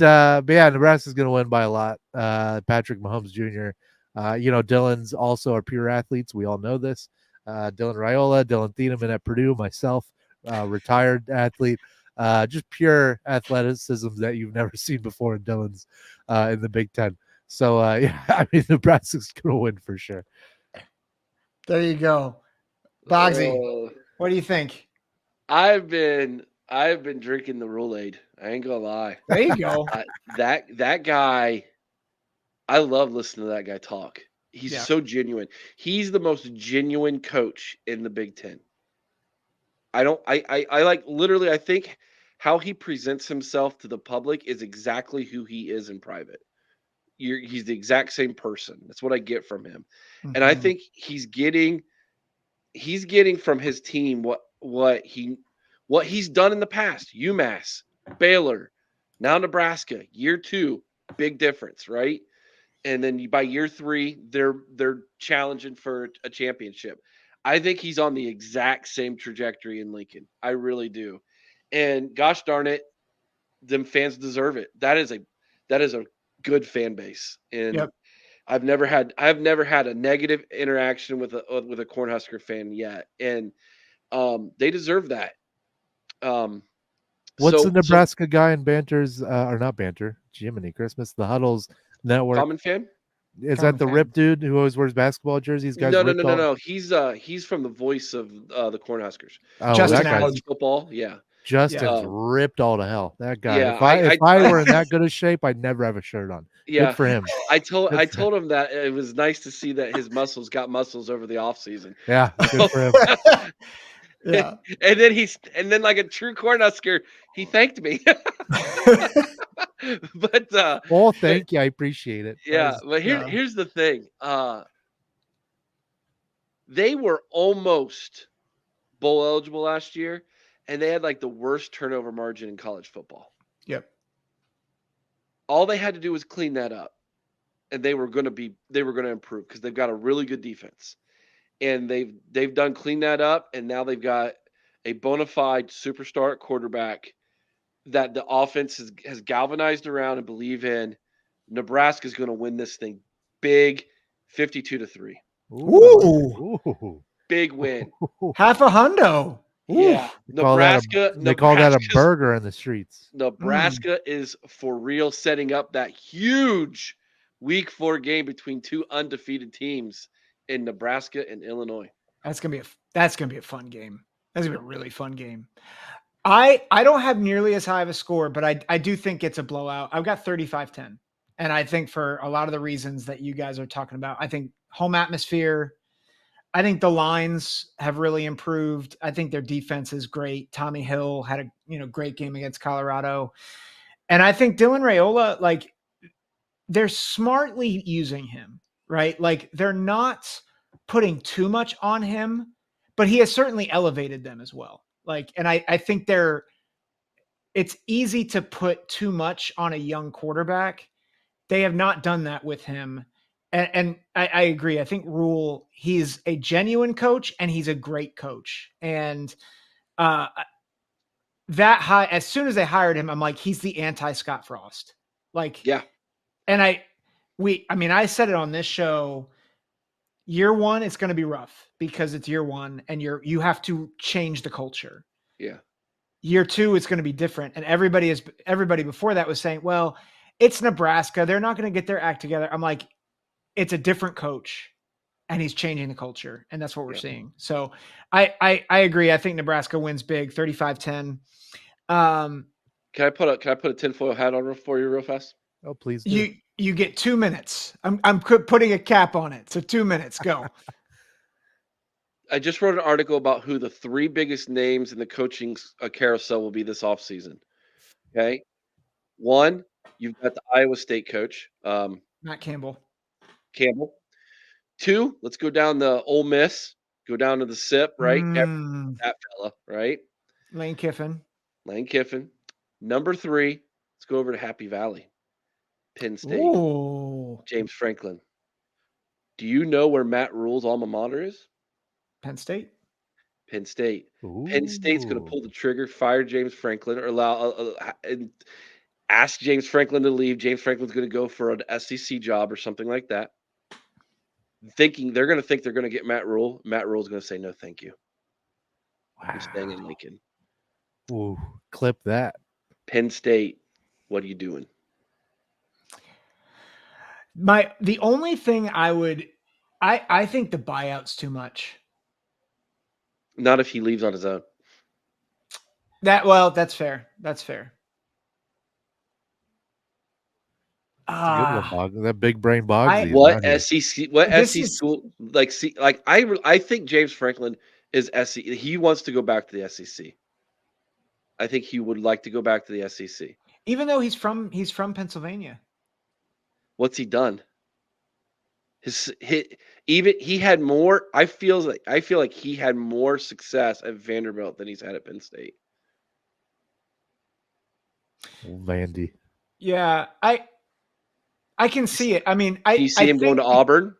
yeah, Nebraska's going to win by a lot. Patrick Mahomes Jr., Dylan's also are pure athletes. We all know this. Dylan Raiola, Dylan Thieneman at Purdue, myself, retired athlete. Just pure athleticism that you've never seen before in Dylan's in the Big Ten. So, yeah, I mean, Nebraska's going to win for sure. There you go. Boggsy, what do you think? I've been drinking the Ross-Ade. I ain't gonna lie. There you go. That guy, I love listening to that guy talk. He's so genuine. He's the most genuine coach in the Big Ten. I like literally, I think how he presents himself to the public is exactly who he is in private. He's the exact same person. That's what I get from him. Mm-hmm. And I think he's getting from his team what he's done in the past. UMass, Baylor, now Nebraska, year 2, big difference, right? And then by year 3, they're challenging for a championship. I think he's on the exact same trajectory in Lincoln. I really do. And gosh darn it, them fans deserve it. That is a good fan base. And I've never had a negative interaction with a Cornhusker fan yet. And they deserve that. What's the Nebraska guy in Banter's or not Banter, Jiminy Christmas, the Huddles Network? Common fan? Is that the rip dude who always wears basketball jerseys? Guys, no. He's from the voice of the Cornhuskers. Oh, Justin that college football, yeah. Justin's ripped all to hell. That guy. Yeah, if I were in that good of shape, I'd never have a shirt on. Yeah, good for him. I told him that it was nice to see that his muscles got muscles over the off season. Yeah, good for him. Yeah, and then like a true Cornhusker, he thanked me. But thank you, I appreciate it. Yeah, but here's the thing. They were almost bowl eligible last year, and they had like the worst turnover margin in college football. Yep. All they had to do was clean that up, and they were going to improve because they've got a really good defense. And they've done clean that up, and now they've got a bona fide superstar at quarterback that the offense has galvanized around and believe in. Nebraska's going to win this thing big, 52-3. Ooh. Big win. Half a hundo. Yeah. They call that a burger in the streets. Nebraska is for real setting up that huge Week 4 game between 2 undefeated teams in Nebraska and Illinois. That's gonna be a fun game. That's gonna be a really fun game. I don't have nearly as high of a score, but I do think it's a blowout. I've got 35-10. And I think for a lot of the reasons that you guys are talking about, I think home atmosphere, I think the lines have really improved. I think their defense is great. Tommy Hill had a great game against Colorado. And I think Dylan Raiola, like, they're smartly using him, right? Like, they're not putting too much on him, but he has certainly elevated them as well. Like, and I think it's easy to put too much on a young quarterback. They have not done that with him. And I agree. I think Rule, he's a genuine coach and he's a great coach. And as soon as they hired him, I'm like, he's the anti-Scott Frost. Like, yeah. And I said it on this show, year 1, it's going to be rough because it's year 1 and you have to change the culture. Yeah. Year 2, it's going to be different. And everybody before that was saying, well, it's Nebraska. They're not going to get their act together. I'm like, it's a different coach and he's changing the culture. And that's what we're seeing. So I agree. I think Nebraska wins big, 35-10. Can I put a tinfoil hat on for you real fast? Oh, please do. You get 2 minutes. I'm putting a cap on it. So 2 minutes. Go. I just wrote an article about who the 3 biggest names in the coaching carousel will be this offseason. Okay. 1, you've got the Iowa State coach, Matt Campbell. Campbell. 2, let's go down the Ole Miss, go down to the SIP, right? That fella, right? Lane Kiffin. Lane Kiffin. Number 3, let's go over to Happy Valley, Penn State, Ooh. James Franklin. Do you know where Matt Rule's alma mater is? Penn State. Penn State. Penn State's going to pull the trigger, fire James Franklin, or and ask James Franklin to leave. James Franklin's going to go for an SEC job or something like that. Thinking they're going to think they're going to get Matt Rule. Matt Rule's going to say no, thank you. I'm staying in Lincoln. Ooh, clip that. Penn State, what are you doing? The only thing I think the buyout's too much. Not if he leaves on his own. That's fair. That's fair. That's a good one, Boggs. That big brain Boggs. What SEC? What SEC school? I think James Franklin is SEC. He wants to go back to the SEC. I think he would like to go back to the SEC. Even though he's from Pennsylvania. What's he done? He had more. I feel like he had more success at Vanderbilt than he's had at Penn State. Vandy. Yeah, I can see it. I mean, do you see him going to Auburn?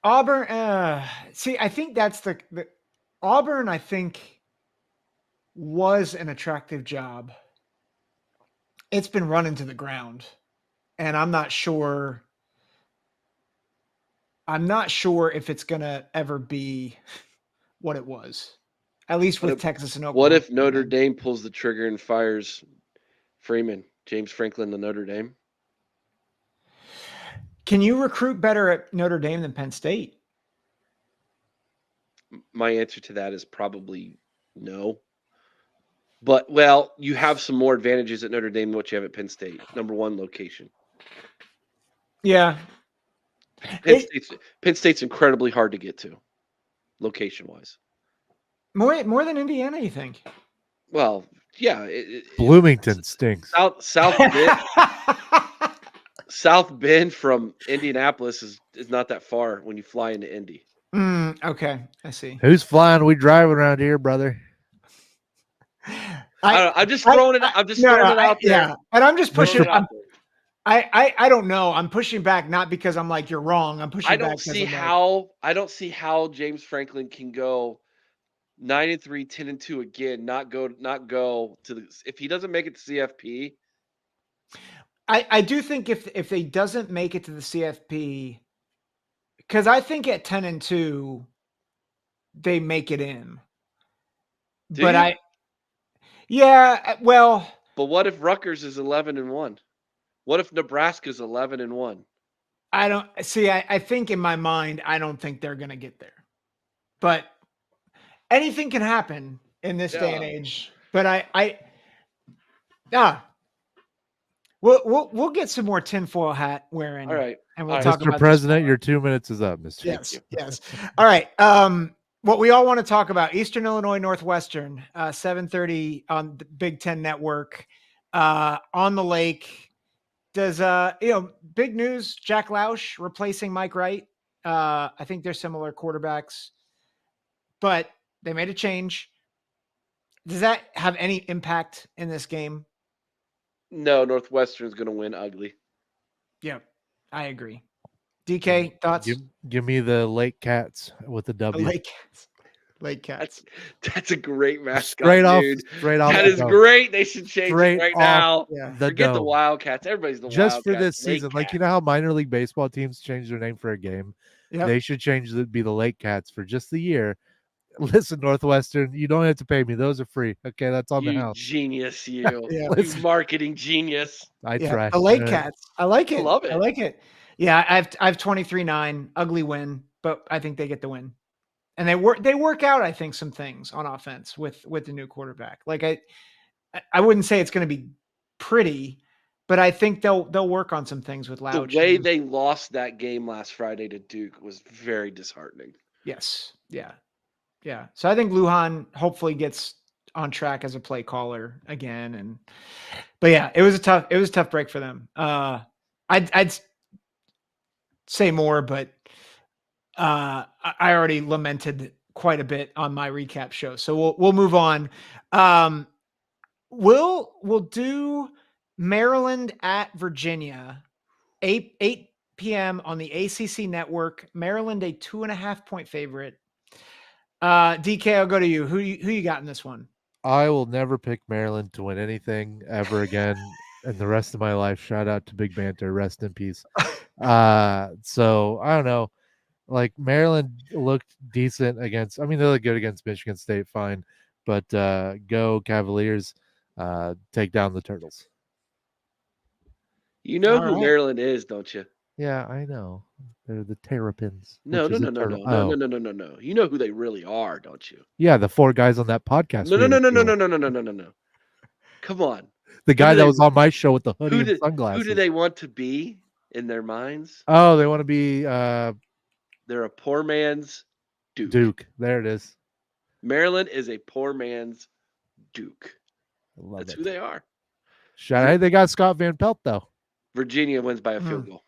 Auburn. See, I think that's the Auburn. I think was an attractive job. It's been run into the ground, and I'm not sure. I'm not sure if it's gonna ever be what it was. At least with Texas and Oklahoma. What if Notre Dame pulls the trigger and fires Freeman, James Franklin to Notre Dame? Can you recruit better at Notre Dame than Penn State? My answer to that is probably no. But, you have some more advantages at Notre Dame than what you have at Penn State. Number 1, location. Yeah. Penn State's incredibly hard to get to, location-wise. More than Indiana, you think? Well, yeah. Bloomington stinks. South Bend from Indianapolis is not that far when you fly into Indy. Okay, I see. Who's flying? We driving around here, brother. I'm just throwing it. I'm just throwing it out there. Yeah, and I'm just pushing. I don't know. I'm pushing back not because I'm like you're wrong. I'm pushing. I don't see how James Franklin can go 9-3, 10-2 again. Not go to the if he doesn't make it to CFP. I do think if they doesn't make it to the CFP, because I think at 10-2 they make it in. But what if Rutgers is 11-1? What if Nebraska's 11-1? I don't see. I think in my mind, I don't think they're going to get there. But anything can happen in this day and age. But we'll get some more tinfoil hat wearing. All right, and we'll talk about Mr. President. Your 2 minutes is up, Mr. Yes. All right. What we all want to talk about: Eastern Illinois Northwestern, 7:30 on the Big Ten Network, on the lake. Does big news? Jack Lausch replacing Mike Wright. I think they're similar quarterbacks, but they made a change. Does that have any impact in this game? No, Northwestern's going to win ugly. Yeah, I agree. DK, thoughts? Give me the Lake Cats with the W. Lake Cats. That's a great mascot, straight off. That is great. They should change it right now. Yeah. Forget the Wildcats. Everybody's the Wildcats. Just for this season. Like, you know how minor league baseball teams change their name for a game? Yep. They should be the Lake Cats for just the year. Listen, Northwestern, you don't have to pay me. Those are free. Okay, that's on the house. Genius, you. You marketing genius. I try. The Lake Cats. I like it. I love it. I like it. Yeah, I have 23-9, ugly win, but I think they get the win. And they work out, I think, some things on offense with the new quarterback. Like I wouldn't say it's going to be pretty, but I think they'll work on some things with The Louch. way they lost that game last Friday to Duke was very disheartening. Yes. Yeah. Yeah. So I think Lujan hopefully gets on track as a play caller again. But yeah, it was a tough break for them. I'd say more, but I already lamented quite a bit on my recap show. So we'll move on. We'll do Maryland at Virginia, 8 p.m. on the ACC network. Maryland a 2.5-point favorite. DK, I'll go to you. Who you got in this one? I will never pick Maryland to win anything ever again in the rest of my life. Shout out to Big Banter, rest in peace. So I don't know. Like Maryland looked decent against. I mean, they look good against Michigan State, fine, but go Cavaliers, take down the Turtles. You know All who right. Maryland is, don't you? Yeah, I know. They're the Terrapins. No. You No. You know who they really are, don't you? Yeah, the 4 guys on that podcast. No. Come on. The guy do that they- was on my show with the hoodie Who and do sunglasses. they want to be in their minds? Oh, they want to be They're a poor man's Duke. There it is. Maryland is a poor man's Duke. I love That's it. who they are. Hey, they got Scott Van Pelt though. Virginia wins by a field goal.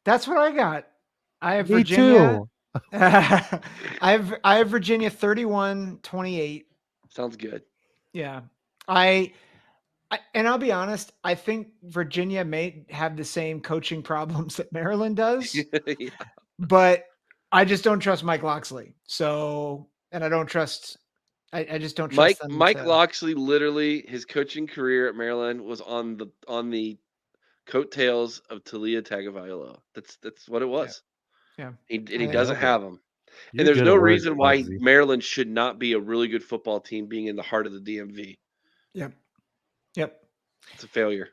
That's what I got. I have Me Virginia. too. I have Virginia 31-28. Sounds good. Yeah. And I'll be honest, I think Virginia may have the same coaching problems that Maryland does, Yeah. but I just don't trust Mike Locksley. So, and I don't trust, I just don't trust them. Mike Locksley, literally, his coaching career at Maryland was on the coattails of Talia Tagovailoa. That's what it was. Yeah. He doesn't have them. You're And there's good no at words, reason why Bugsy. Maryland should not be a really good football team being in the heart of the DMV. Yep. It's a failure.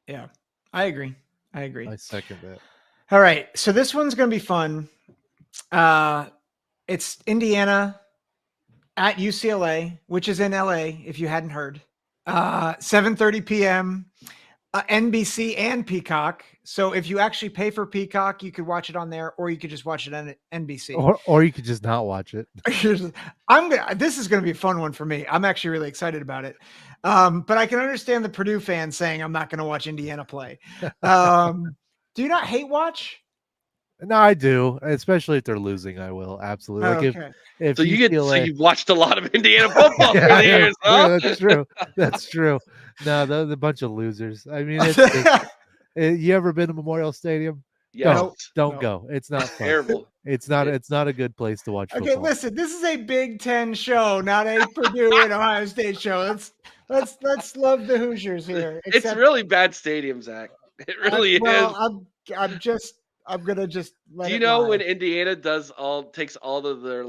Yeah. I agree. I second that. All right. So this one's going to be fun. It's Indiana at UCLA, which is in LA, if you hadn't heard. 7:30 p.m. NBC and Peacock. So if you actually pay for Peacock, you could watch it on there, or you could just watch it on NBC. Or you could just not watch it. This is gonna be a fun one for me. I'm actually really excited about it. But I can understand the Purdue fans saying I'm not gonna watch Indiana play. Do you not hate watch? No, I do, especially if they're losing. I will absolutely. Like Okay. if So UCLA, you've watched a lot of Indiana football through the years, huh? Yeah, that's true. That's true. No, they're a bunch of losers. I mean, you ever been to Memorial Stadium? Yes. Don't go. It's not fun. Terrible. It's not a good place to watch Okay, football. listen, this is a Big Ten show, not a Purdue and Ohio State show. Let's love the Hoosiers here. It's really bad stadium, Zach. It really is. I'm gonna just let Do you it know lie. when Indiana takes all of their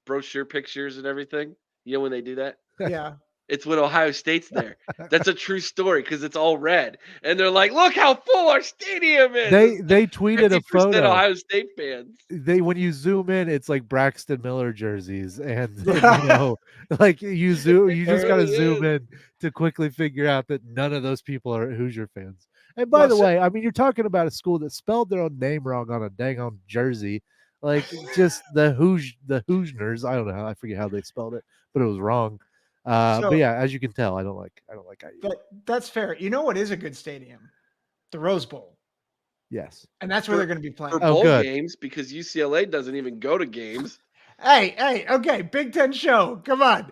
brochure pictures and everything? You know when they do that? Yeah. It's when Ohio State's there. That's a true story because it's all red, and they're like, "Look how full our stadium is." They tweeted a 50% photo. Ohio State fans. When you zoom in, it's like Braxton Miller jerseys, and like you just gotta zoom in to quickly figure out that none of those people are Hoosier fans. And by the way, I mean, you're talking about a school that spelled their own name wrong on a dang on jersey, like just the Hoosiers. I don't know, I forget how they spelled it, but it was wrong. But yeah, as you can tell, I don't like IU. That's fair. You know what is a good stadium? The Rose Bowl. Yes. And that's where they're going to be playing. For bowl games, because UCLA doesn't even go to games. Hey, okay, Big Ten show. Come on.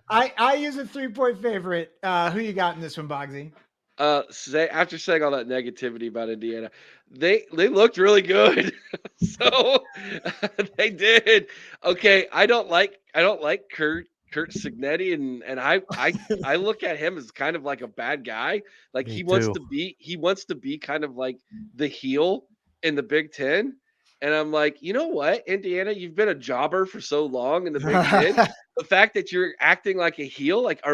I use a 3-point favorite. Who you got in this one, Boggsy? After saying all that negativity about Indiana, they looked really good. So they did. Okay, I don't like Kurt Signetti, and I look at him as kind of like a bad guy. Like he wants to be kind of like the heel in the Big Ten. And I'm like, you know what, Indiana, you've been a jobber for so long in the Big Ten. The fact that you're acting like a heel, like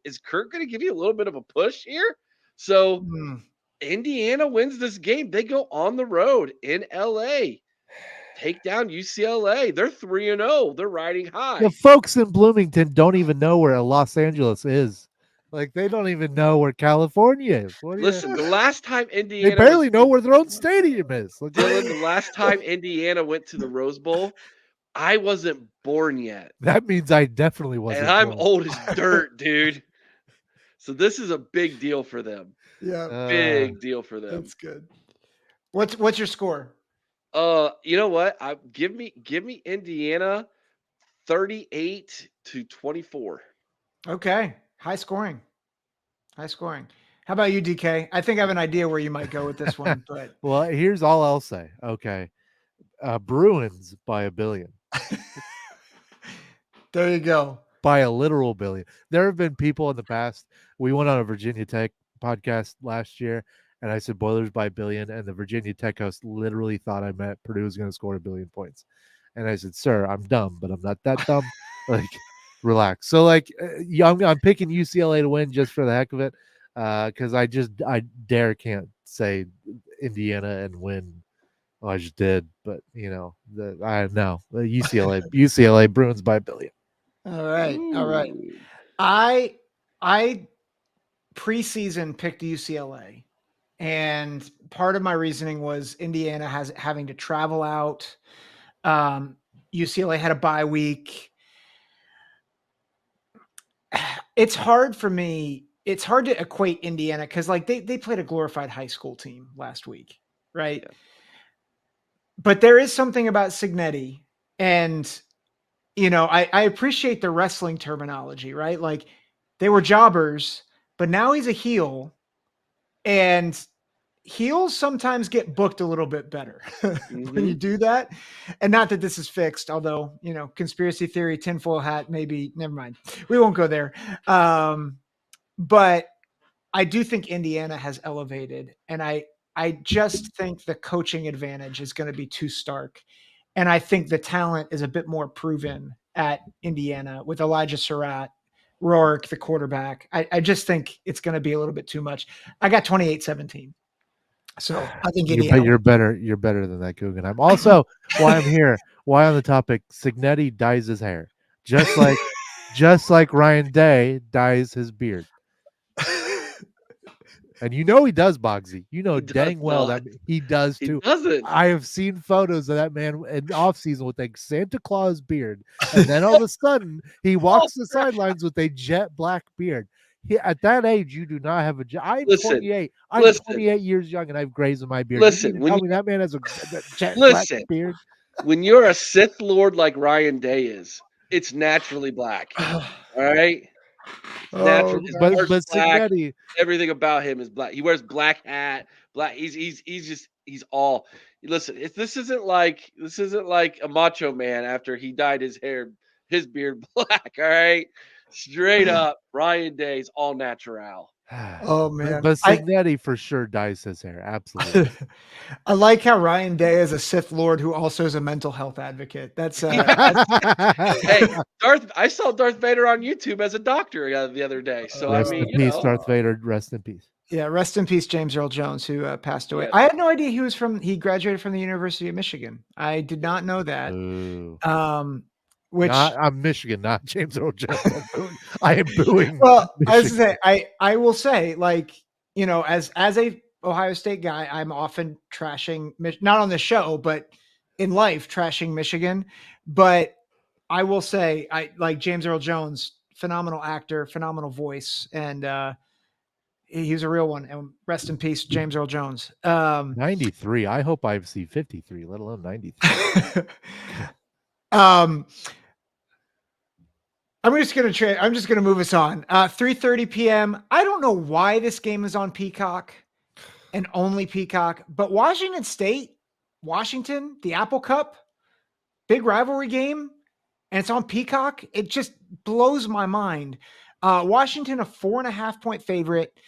is Kurt going to give you a little bit of a push here? So Indiana wins this game. They go on the road in LA, take down UCLA. They're 3-0. They're riding high. The folks in Bloomington don't even know where Los Angeles is. Like they don't even know where California is. What do you? Listen, the last time They Indiana barely know where their own stadium is. Like, Dylan, the last time Indiana went to the Rose Bowl, I wasn't born yet. that means I definitely wasn't. And I'm born. old as dirt, dude. So this is a big deal for them. Yeah, Big deal for them. that's good. What's your score? You know what? Give me Indiana 38-24. Okay, high scoring. High scoring. How about you, DK? I think I have an idea where you might go with this one, but Well, here's all I'll say. Okay, Bruins by 1 billion. there you go. By a literal billion. There have been people in the past. We went on a Virginia Tech podcast last year, and I said Boilers by 1 billion, and the Virginia Tech host literally thought I meant Purdue was going to score 1 billion points. And I said, "Sir, I'm dumb, but I'm not that dumb. Like, relax." So, like, I'm picking UCLA to win just for the heck of it, because I can't say Indiana and win. Oh, I just did, but I know UCLA Bruins by 1 billion. All right. All right. Ooh. I preseason picked UCLA, and part of my reasoning was Indiana having to travel out. UCLA had a bye week. It's hard for me. It's hard to equate Indiana because like they played a glorified high school team last week, right? Yeah. But there is something about Signetti, and I appreciate the wrestling terminology, right? Like they were jobbers, but now he's a heel, and heels sometimes get booked a little bit better when you do that. And not that this is fixed, although, conspiracy theory, tinfoil hat, maybe, never mind. We won't go there. But I do think Indiana has elevated, and I just think the coaching advantage is going to be too stark. And I think the talent is a bit more proven at Indiana with Elijah Surratt, Rourke, the quarterback. I just think it's going to be a little bit too much. I got 28-17. So I think Indiana. You're better. You're better than that, Guggenheim. Also, why I'm here, why on the topic, Signetti dyes his hair. Just like Ryan Day dyes his beard. And he does, Boggsy. You know dang well not. that he does He too. doesn't. I have seen photos of that man in off season with a Santa Claus beard, and then all of a sudden he walks the sidelines with a jet black beard. At that age, you do not have a. I'm Listen, 28. I'm listen. 28 years young, and I have grays in my beard. Listen, you when tell you- me that man has a jet black Listen, beard. when you're a Sith Lord like Ryan Day is, it's naturally black. All right? It's naturally his But heart's black. Signetti, Everything about him is black. He wears black hat, black. He's all. Listen, this isn't like a Macho Man after he dyed his beard black. All right, straight up, Ryan Day's all natural. Oh, man. but Signetti for sure dyes his hair. Absolutely. I like how Ryan Day is a Sith Lord who also is a mental health advocate. That's Hey, I saw Darth Vader on YouTube as a doctor the other day. So Rest in peace, Darth Vader. Rest in pease. Yeah, rest in peace, James Earl Jones, who passed away. Yes. I had no idea he graduated from the University of Michigan. I did not know that. Ooh. I'm Michigan, not James Earl Jones. I am booing. Well, Michigan. I was gonna say, I will say, like, as a Ohio State guy, I'm often trashing, not on the show, but in life, trashing Michigan. But I will say, I like James Earl Jones, phenomenal actor, phenomenal voice, and he was a real one. And rest in peace, James Earl Jones. 93. I hope I see 53, let alone 93. I'm just gonna move us on. 3:30 p.m. I don't know why this game is on Peacock and only Peacock, but Washington State, Washington, the Apple Cup, big rivalry game, and it's on Peacock. It just blows my mind. Washington, a 4.5-point favorite.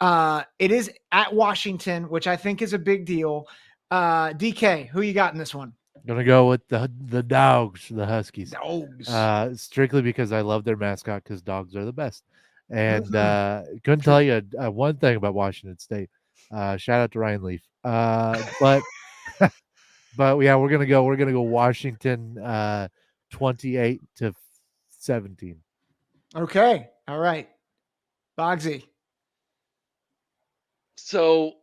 It is at Washington, which I think is a big deal. DK, who you got in this one? Gonna go with the dogs, the Huskies. Dogs. Strictly because I love their mascot, because dogs are the best. And couldn't tell you one thing about Washington State. Shout out to Ryan Leaf. But but yeah, we're gonna go Washington 28-17. Okay. All right. Boggsy. So,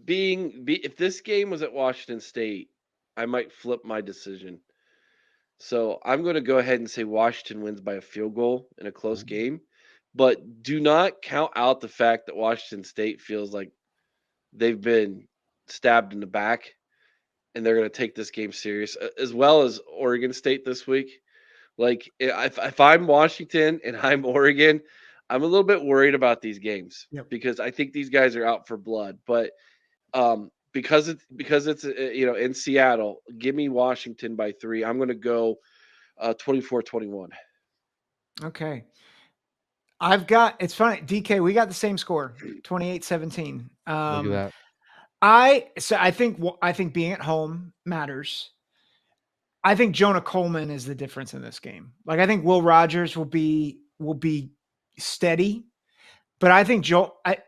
if this game was at Washington State, I might flip my decision. So I'm going to go ahead and say Washington wins by a field goal in a close game, but do not count out the fact that Washington State feels like they've been stabbed in the back and they're going to take this game serious, as well as Oregon State this week. Like if I'm Washington and I'm Oregon, I'm a little bit worried about these games Yep. because I think these guys are out for blood. But because it's in Seattle, give me Washington by 3. I'm going to go 24-21. Okay. It's funny, DK, we got the same score, 28-17. Look at that. I think being at home matters. I think Jonah Coleman is the difference in this game. Like I think Will Rogers will be steady, but I think I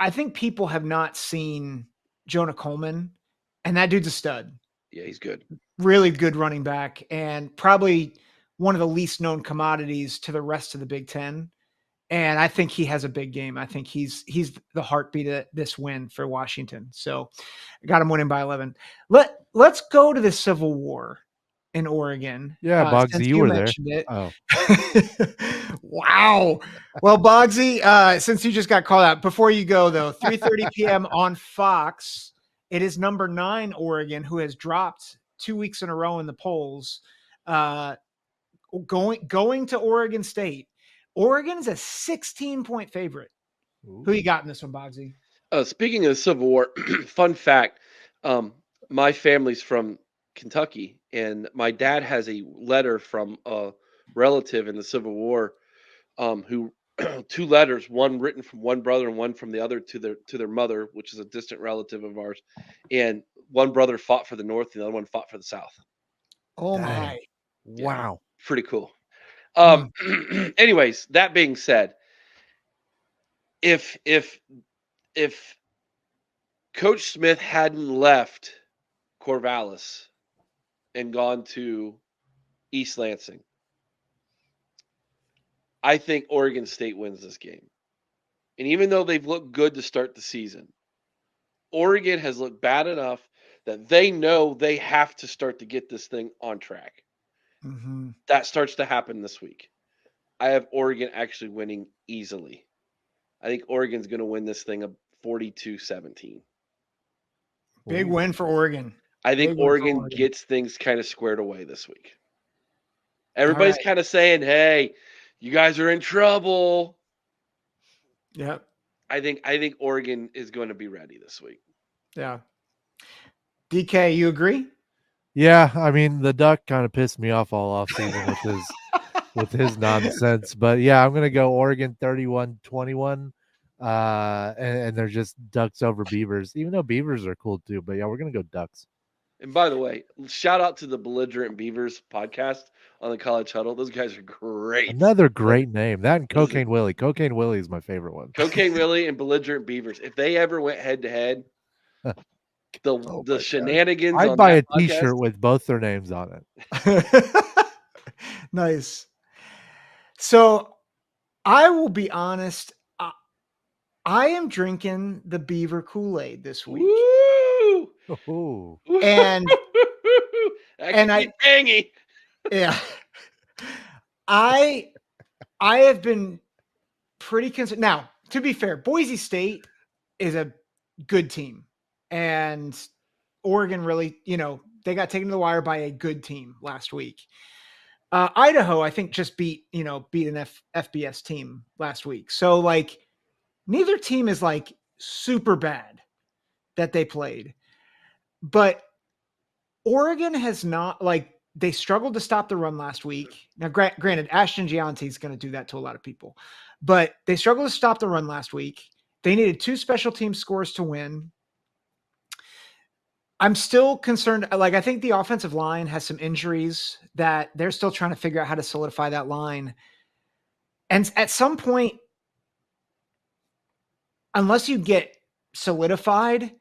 think people have not seen Jonah Coleman, and that dude's a stud. Yeah, he's good. Really good running back, and probably one of the least known commodities to the rest of the Big Ten. And I think he has a big game. I think he's the heartbeat of this win for Washington. So I got him winning by 11. Let's go to the Civil War in Oregon. Yeah, Boggsy, Since you were there. mentioned it. Oh, Wow. Well, Boggsy, since you just got called out, before you go though, 3:30 p.m. on Fox, it is number 9 Oregon, who has dropped 2 weeks in a row in the polls, going to Oregon State. Oregon is a 16-point favorite. ooh. Who you got in this one, Boggsy? Speaking of the Civil War, fun fact: my family's from Kentucky, and my dad has a letter from a relative in the Civil War, who 2 letters, one written from one brother and one from the other to their mother, which is a distant relative of ours, and one brother fought for the North, and the other one fought for the South. Oh Dang. my. Wow. Pretty cool. Anyways, that being said, if Coach Smith hadn't left Corvallis and gone to East Lansing, I think Oregon State wins this game. And even though they've looked good to start the season, Oregon has looked bad enough that they know they have to start to get this thing on track. Mm-hmm. That starts to happen this week. I have Oregon actually winning easily. I think Oregon's going to win this thing 42-17. Big win for Oregon. I think Big win for Oregon gets things kind of squared away this week. Everybody's right. kind of saying, hey, you guys are in trouble. Yep. I think Oregon is going to be ready this week. Yeah. DK, you agree? Yeah, I mean the duck kind of pissed me off all offseason with his nonsense. But yeah, I'm gonna go Oregon 31-21. And they're just ducks over beavers, even though beavers are cool too. But yeah, we're gonna go ducks. And by the way, shout out to the Belligerent Beavers podcast on the College Huddle. Those guys are great. Another great name. That and Cocaine Willie. Cocaine Willie is my favorite one. Cocaine Willie and Belligerent Beavers. If they ever went head to head, the shenanigans. I'd on buy that a T-shirt podcast, with both their names on it. Nice. So I will be honest. I am drinking the Beaver Kool-Aid this week. Woo! Ooh. And tangy. Yeah. I have been pretty concerned. Now, to be fair, Boise State is a good team. And Oregon really, they got taken to the wire by a good team last week. Idaho, I think, just beat an FBS team last week. So, like, neither team is, like, super bad that they played. But Oregon has not, like, they struggled to stop the run last week. Now, granted, Ashton Gianti is going to do that to a lot of people. But they struggled to stop the run last week. They needed 2 special team scores to win. I'm still concerned. Like, I think the offensive line has some injuries that they're still trying to figure out how to solidify that line. And at some point, unless you get solidified,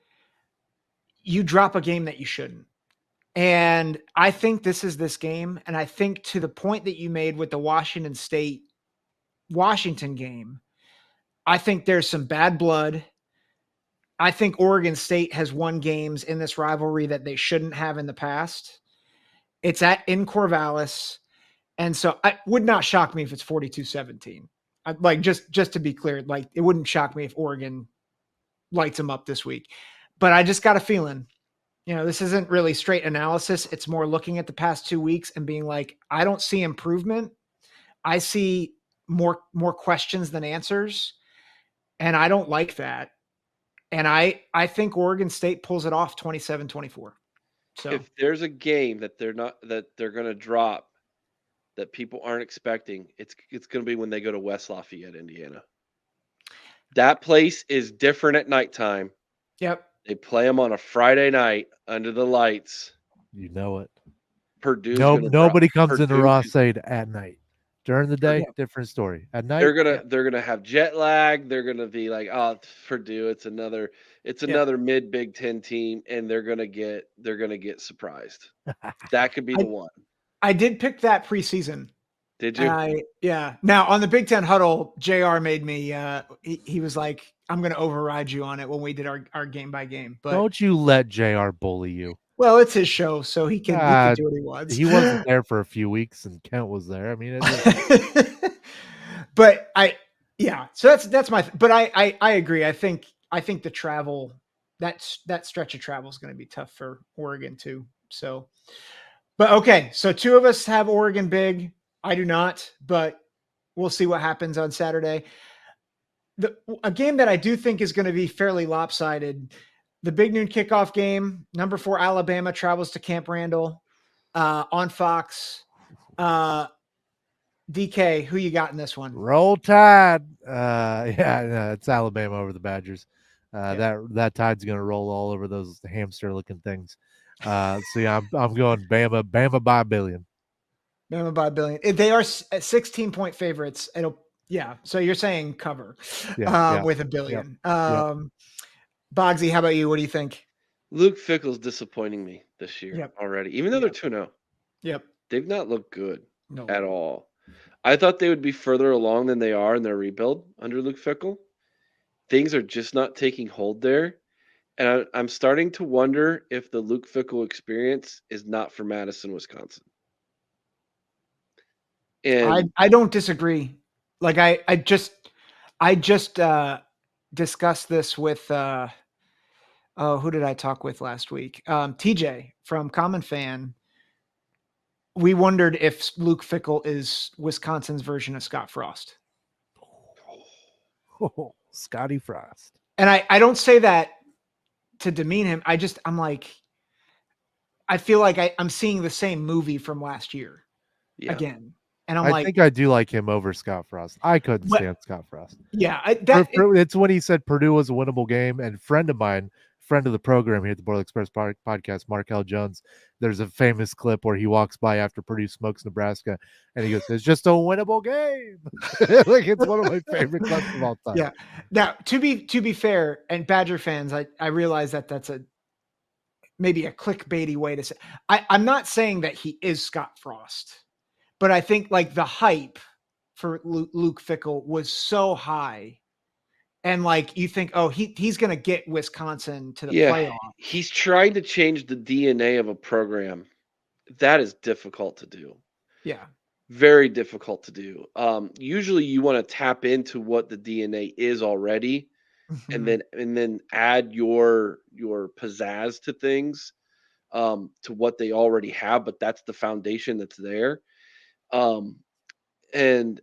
you drop a game that you shouldn't. And I think this is this game. And I think to the point that you made with the Washington game, I think there's some bad blood. I think Oregon State has won games in this rivalry that they shouldn't have in the past. It's in Corvallis. And so it would not shock me if it's 42-17. Like just to be clear, like it wouldn't shock me if Oregon lights them up this week. But I just got a feeling, this isn't really straight analysis. It's more looking at the past 2 weeks and being like, I don't see improvement. I see more questions than answers. And I don't like that. And I think Oregon State pulls it off 27-24. So if there's a game that they're going to drop that people aren't expecting, it's going to be when they go to West Lafayette, Indiana. That place is different at nighttime. Yep. They play them on a Friday night under the lights. You know it. Purdue's nobody comes into Ross-Ade at night. During the day, different story. At night, they're gonna have jet lag. They're gonna be like, oh, Purdue, it's another mid Big Ten team, and they're gonna get surprised. That could be the one. I did pick that preseason. Did you? Yeah. Now on the Big Ten huddle, JR made me. He was like, "I'm going to override you on it" when we did our game by game. But don't you let JR bully you. Well, it's his show, so he can do what he wants. He wasn't there for a few weeks, and Kent was there. I mean, but so that's my. But I agree. I think the travel that stretch of travel is going to be tough for Oregon too. So, but okay, so two of us have Oregon big. I do not, but we'll see what happens on Saturday. A game that I do think is going to be fairly lopsided. The big noon kickoff game, number 4 Alabama travels to Camp Randall on Fox. DK, who you got in this one? Roll Tide. It's Alabama over the Badgers. That tide's going to roll all over those hamster-looking things. I'm going Bama by a billion. Bama by a billion. They are 16-point favorites. So you're saying cover with a billion. Boggsy, how about you? What do you think? Luke Fickell's disappointing me this year already, even though they're 2-0. Yep. They've not looked good at all. I thought they would be further along than they are in their rebuild under Luke Fickell. Things are just not taking hold there. And I'm starting to wonder if the Luke Fickell experience is not for Madison, Wisconsin. And I don't disagree. Like I just discussed this with who did I talk with last week? TJ from Common Fan. We wondered if Luke Fickell is Wisconsin's version of Scott Frost. Oh, Scotty Frost. And I don't say that to demean him. I'm like, I feel like I'm seeing the same movie from last year again. And I think I do like him over Scott Frost. I couldn't stand Scott Frost. Yeah. It's when he said Purdue was a winnable game. And friend of the program here at the Boyle Express podcast, Markel Jones, there's a famous clip where he walks by after Purdue smokes Nebraska and he goes, "It's just a winnable game." Like, it's one of my favorite clips of all time. Yeah. Now, to be fair, and Badger fans, I realize that that's maybe a clickbaity way to say. I'm not saying that he is Scott Frost, but I think like the hype for Luke Fickell was so high. And like you think, oh, he's going to get Wisconsin to the playoff. He's trying to change the DNA of a program. That is difficult to do. Yeah, very difficult to do. Usually, you want to tap into what the DNA is already, and then add your pizzazz to things, to what they already have. But that's the foundation that's there, and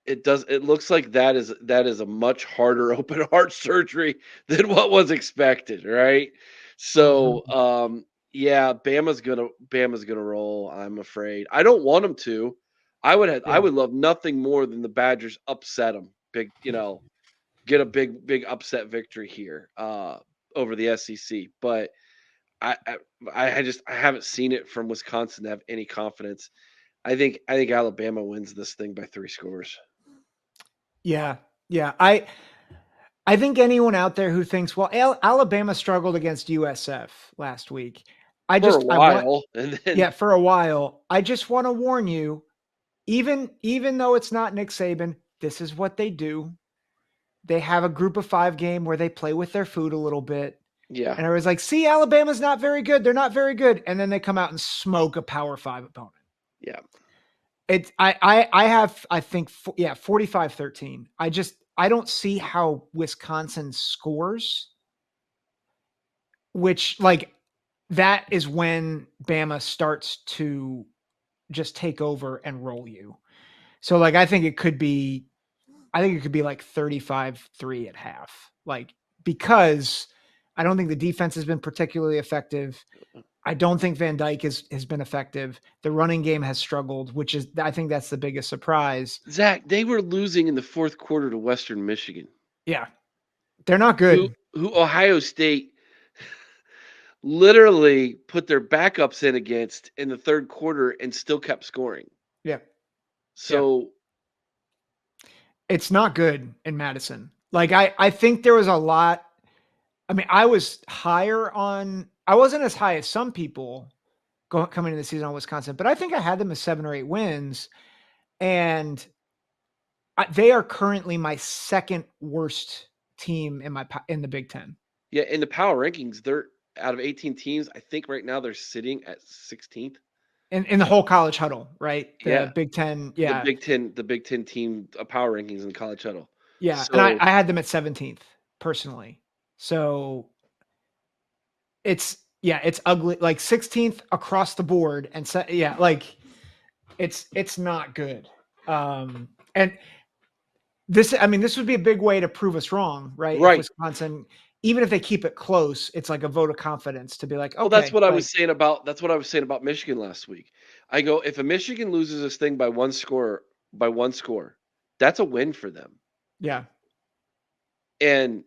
it looks like that is a much harder open heart surgery than what was expected, right? So Bama's gonna roll, I'm afraid. I don't want them to. I would love nothing more than the Badgers upset them. Get a big upset victory here over the SEC. But I haven't seen it from Wisconsin to have any confidence. I think Alabama wins this thing by 3 scores. Yeah. I think anyone out there who thinks, well, Alabama struggled against USF last week. For a while. I just want to warn you, even though it's not Nick Saban, this is what they do. they have a group of 5 game where they play with their food a little bit. Yeah. And I was like, see, Alabama's not very good. They're not very good. And then they come out and smoke a Power 5 opponent. Yeah. I have, I think, 45-13. I don't see how Wisconsin scores, which like that is when Bama starts to just take over and roll you. So like I think it could be like 35-3 at half. Like because I don't think the defense has been particularly effective. I don't think Van Dyke has been effective. The running game has struggled, which is I think that's the biggest surprise. Zach, they were losing in the fourth quarter to Western Michigan. Yeah. They're not good. Who Ohio State literally put their backups in against in the third quarter and still kept scoring. Yeah. So it's not good in Madison. Like I think there was a lot. I mean, I wasn't as high as some people coming into the season on Wisconsin, but I think I had them as 7 or 8 wins. And they are currently my second worst team in the Big Ten. yeah, in the power rankings, they're out of 18 teams. I think right now they're sitting at 16th. In the whole college huddle, right? The Big Ten, yeah. The Big Ten team power rankings in college huddle. Yeah, so, and I had them at 17th personally. So it's ugly, like 16th across the board, and like it's not good. And this would be a big way to prove us wrong, right? Right. If Wisconsin, even if they keep it close, it's like a vote of confidence to be like, okay. Well, that's what I was saying about Michigan last week. I go, if a Michigan loses this thing by one score, that's a win for them. Yeah. And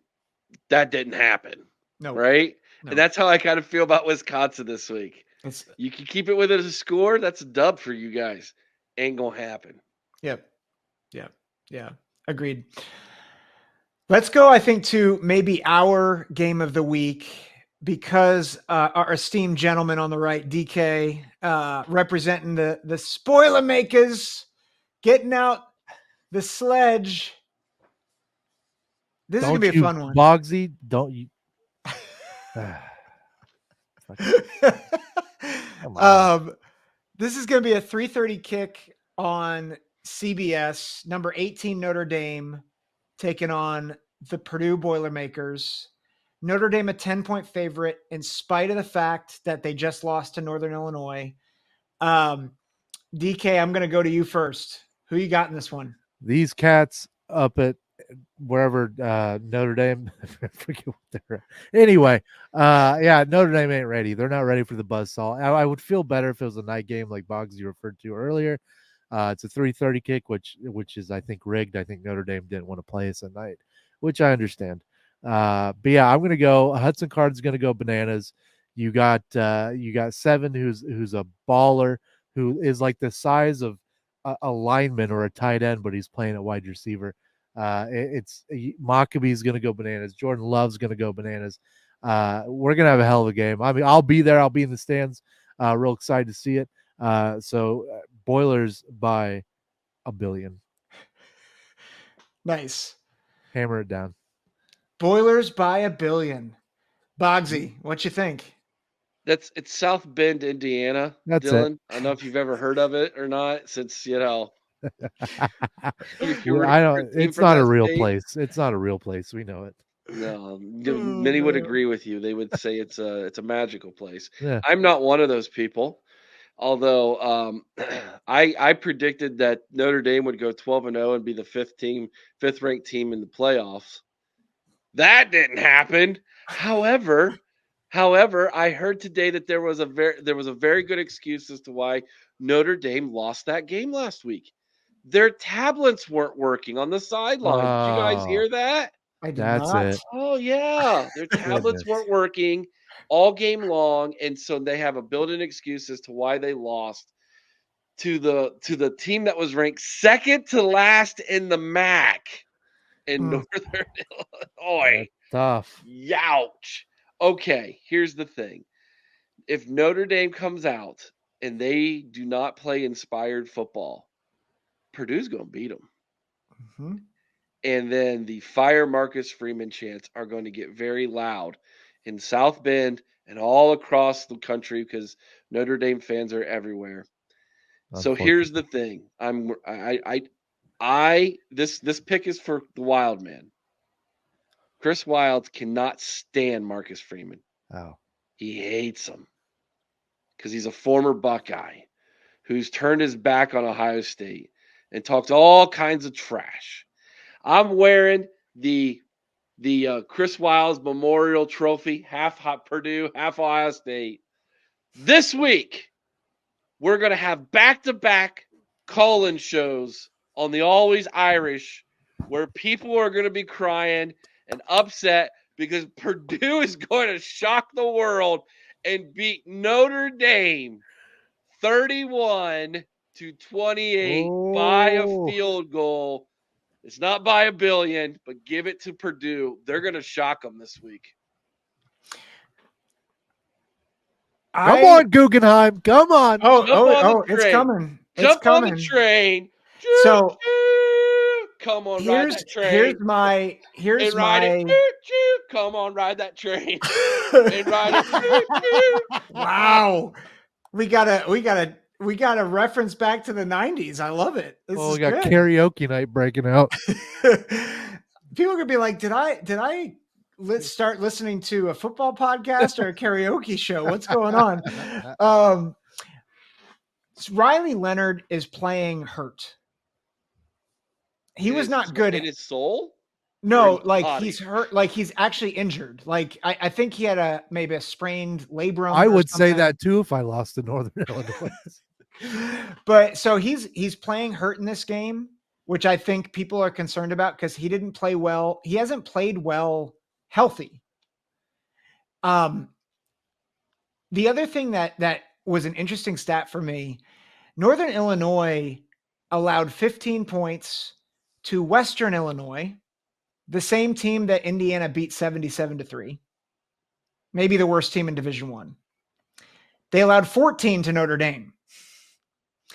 that didn't happen. No. Right? No. And that's how I kind of feel about Wisconsin this week. You can keep it with it as a score, that's a dub for you guys. Ain't gonna happen. Yep. Yeah. Agreed. Let's go, I think, to maybe our game of the week, because our esteemed gentleman on the right, DK, representing the spoiler makers, getting out the sledge. This is going to be a fun one. Boggsy, don't you? This is going to be a 3:30 kick on CBS. Number 18 Notre Dame taking on the Purdue Boilermakers. Notre Dame a 10-point favorite in spite of the fact that they just lost to Northern Illinois. DK, I'm going to go to you first. Who you got in this one? These cats up at wherever Notre Dame, I forget what they're at. Anyway, Notre Dame ain't ready. They're not ready for the buzzsaw. I would feel better if it was a night game like Boggs you referred to earlier. It's a 3:30 kick, which is I think rigged. I think Notre Dame didn't want to play us at night, which I understand. But yeah, I'm gonna go. Hudson Card's gonna go bananas. You got Seven, who's a baller, who is like the size of a lineman or a tight end, but he's playing at wide receiver. Maccabee's gonna go bananas. Jordan Love's gonna go bananas. We're gonna have a hell of a game. I mean, I'll be there. I'll be in the stands. Real excited to see it. Boilers by 1 billion. Nice. Hammer it down. Boilers by 1 billion. Boggsy, what you think? It's South Bend, Indiana. That's Dylan. it. I don't know if you've ever heard of it or not, since I don't. It's not a real place. It's not a real place. We know it. No, many would agree with you. They would say it's a magical place. Yeah. I'm not one of those people. Although I predicted that Notre Dame would go 12-0 and be the fifth ranked team in the playoffs. That didn't happen. However, I heard today that there was a very good excuse as to why Notre Dame lost that game last week. Their tablets weren't working on the sideline. Did you guys hear that? I did not. It. Oh yeah, their tablets weren't working all game long, and so they have a built-in excuse as to why they lost to the team that was ranked second to last in the MAC in Northern Illinois. That's tough. Youch. Okay, here's the thing. If Notre Dame comes out and they do not play inspired football, Purdue's going to beat them. Mm-hmm. And then the fire Marcus Freeman chants are going to get very loud in South Bend and all across the country because Notre Dame fans are everywhere. So here's the thing. This pick is for the Wild man. Chris Wilds cannot stand Marcus Freeman. Oh. He hates him because he's a former Buckeye who's turned his back on Ohio State and talked all kinds of trash. I'm wearing the Chris Wilds Memorial Trophy, half Purdue, half Ohio State. This week, we're going to have back-to-back call-in shows on the Always Irish where people are going to be crying and upset because Purdue is going to shock the world and beat Notre Dame 31-28 by a field goal. It's not by a billion, but give it to Purdue. They're going to shock them this week. Come on, Guggenheim. Come on. It's coming. Jump on the train. So come on, ride that train. Here's my come on, ride that train. And ride it. Wow. We got a reference back to the 90s. I love it. We got karaoke night breaking out. People are gonna be like, did I let's start listening to a football podcast or a karaoke show? What's going on? Riley Leonard is playing hurt. He was not good in his soul. No, like he's hurt, like he's actually injured. Like I think he had maybe a sprained labrum. I would say that too if I lost to Northern Illinois. But so he's playing hurt in this game, which I think people are concerned about because he didn't play well. He hasn't played well healthy. The other thing that was an interesting stat for me, Northern Illinois allowed 15 points to Western Illinois, the same team that Indiana beat 77-3, maybe the worst team in Division I. They allowed 14 to Notre Dame.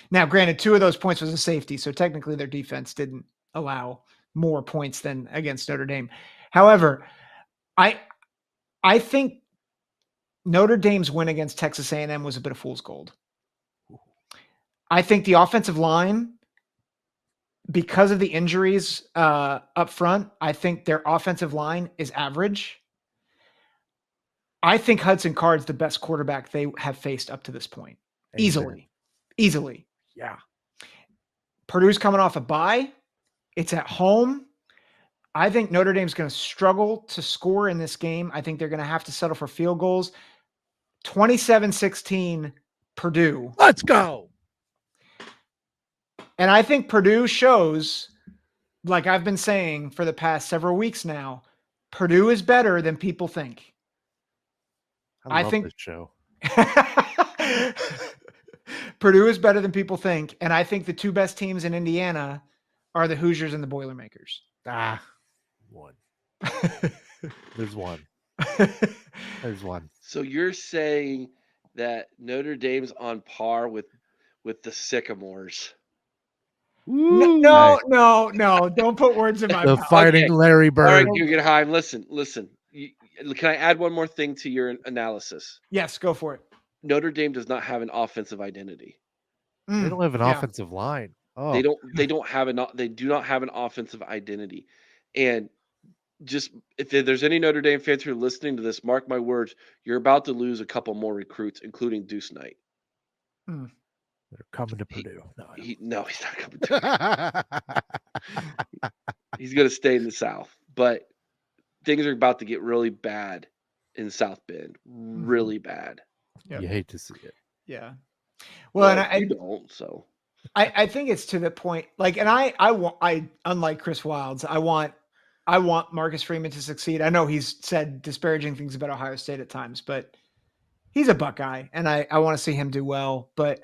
Now, granted, 2 of those points was a safety, so technically their defense didn't allow more points than against Notre Dame. However, I think Notre Dame's win against Texas A&M was a bit of fool's gold. I think the offensive line, because of the injuries up front, I think their offensive line is average. I think Hudson Card's the best quarterback they have faced up to this point. Amen. Easily. Yeah. Purdue's coming off a bye. It's at home. I think Notre Dame's going to struggle to score in this game. I think they're going to have to settle for field goals. 27-16 Purdue. Let's go. And I think Purdue shows, like I've been saying for the past several weeks now, Purdue is better than people think. I think this show. Purdue is better than people think. And I think the 2 best teams in Indiana are the Hoosiers and the Boilermakers. One. There's one. There's one. So you're saying that Notre Dame's on par with the Sycamores? No. Don't put words in my mouth. The Fighting Larry Bird. All right, Guggenheim, listen. Can I add one more thing to your analysis? Yes, go for it. Notre Dame does not have an offensive identity. They don't have an offensive line. Oh. They do not have an offensive identity. And just if there's any Notre Dame fans who are listening to this, mark my words, you're about to lose a couple more recruits, including Deuce Knight. They're coming to Purdue. He's not coming to Purdue. He's going to stay in the South. But things are about to get really bad in South Bend. Really bad. Yep. You hate to see it. Yeah. Well, and I don't. So I think it's to the point. Like, and I unlike Chris Wilds, I want Marcus Freeman to succeed. I know he's said disparaging things about Ohio State at times, but he's a Buckeye, and I want to see him do well. But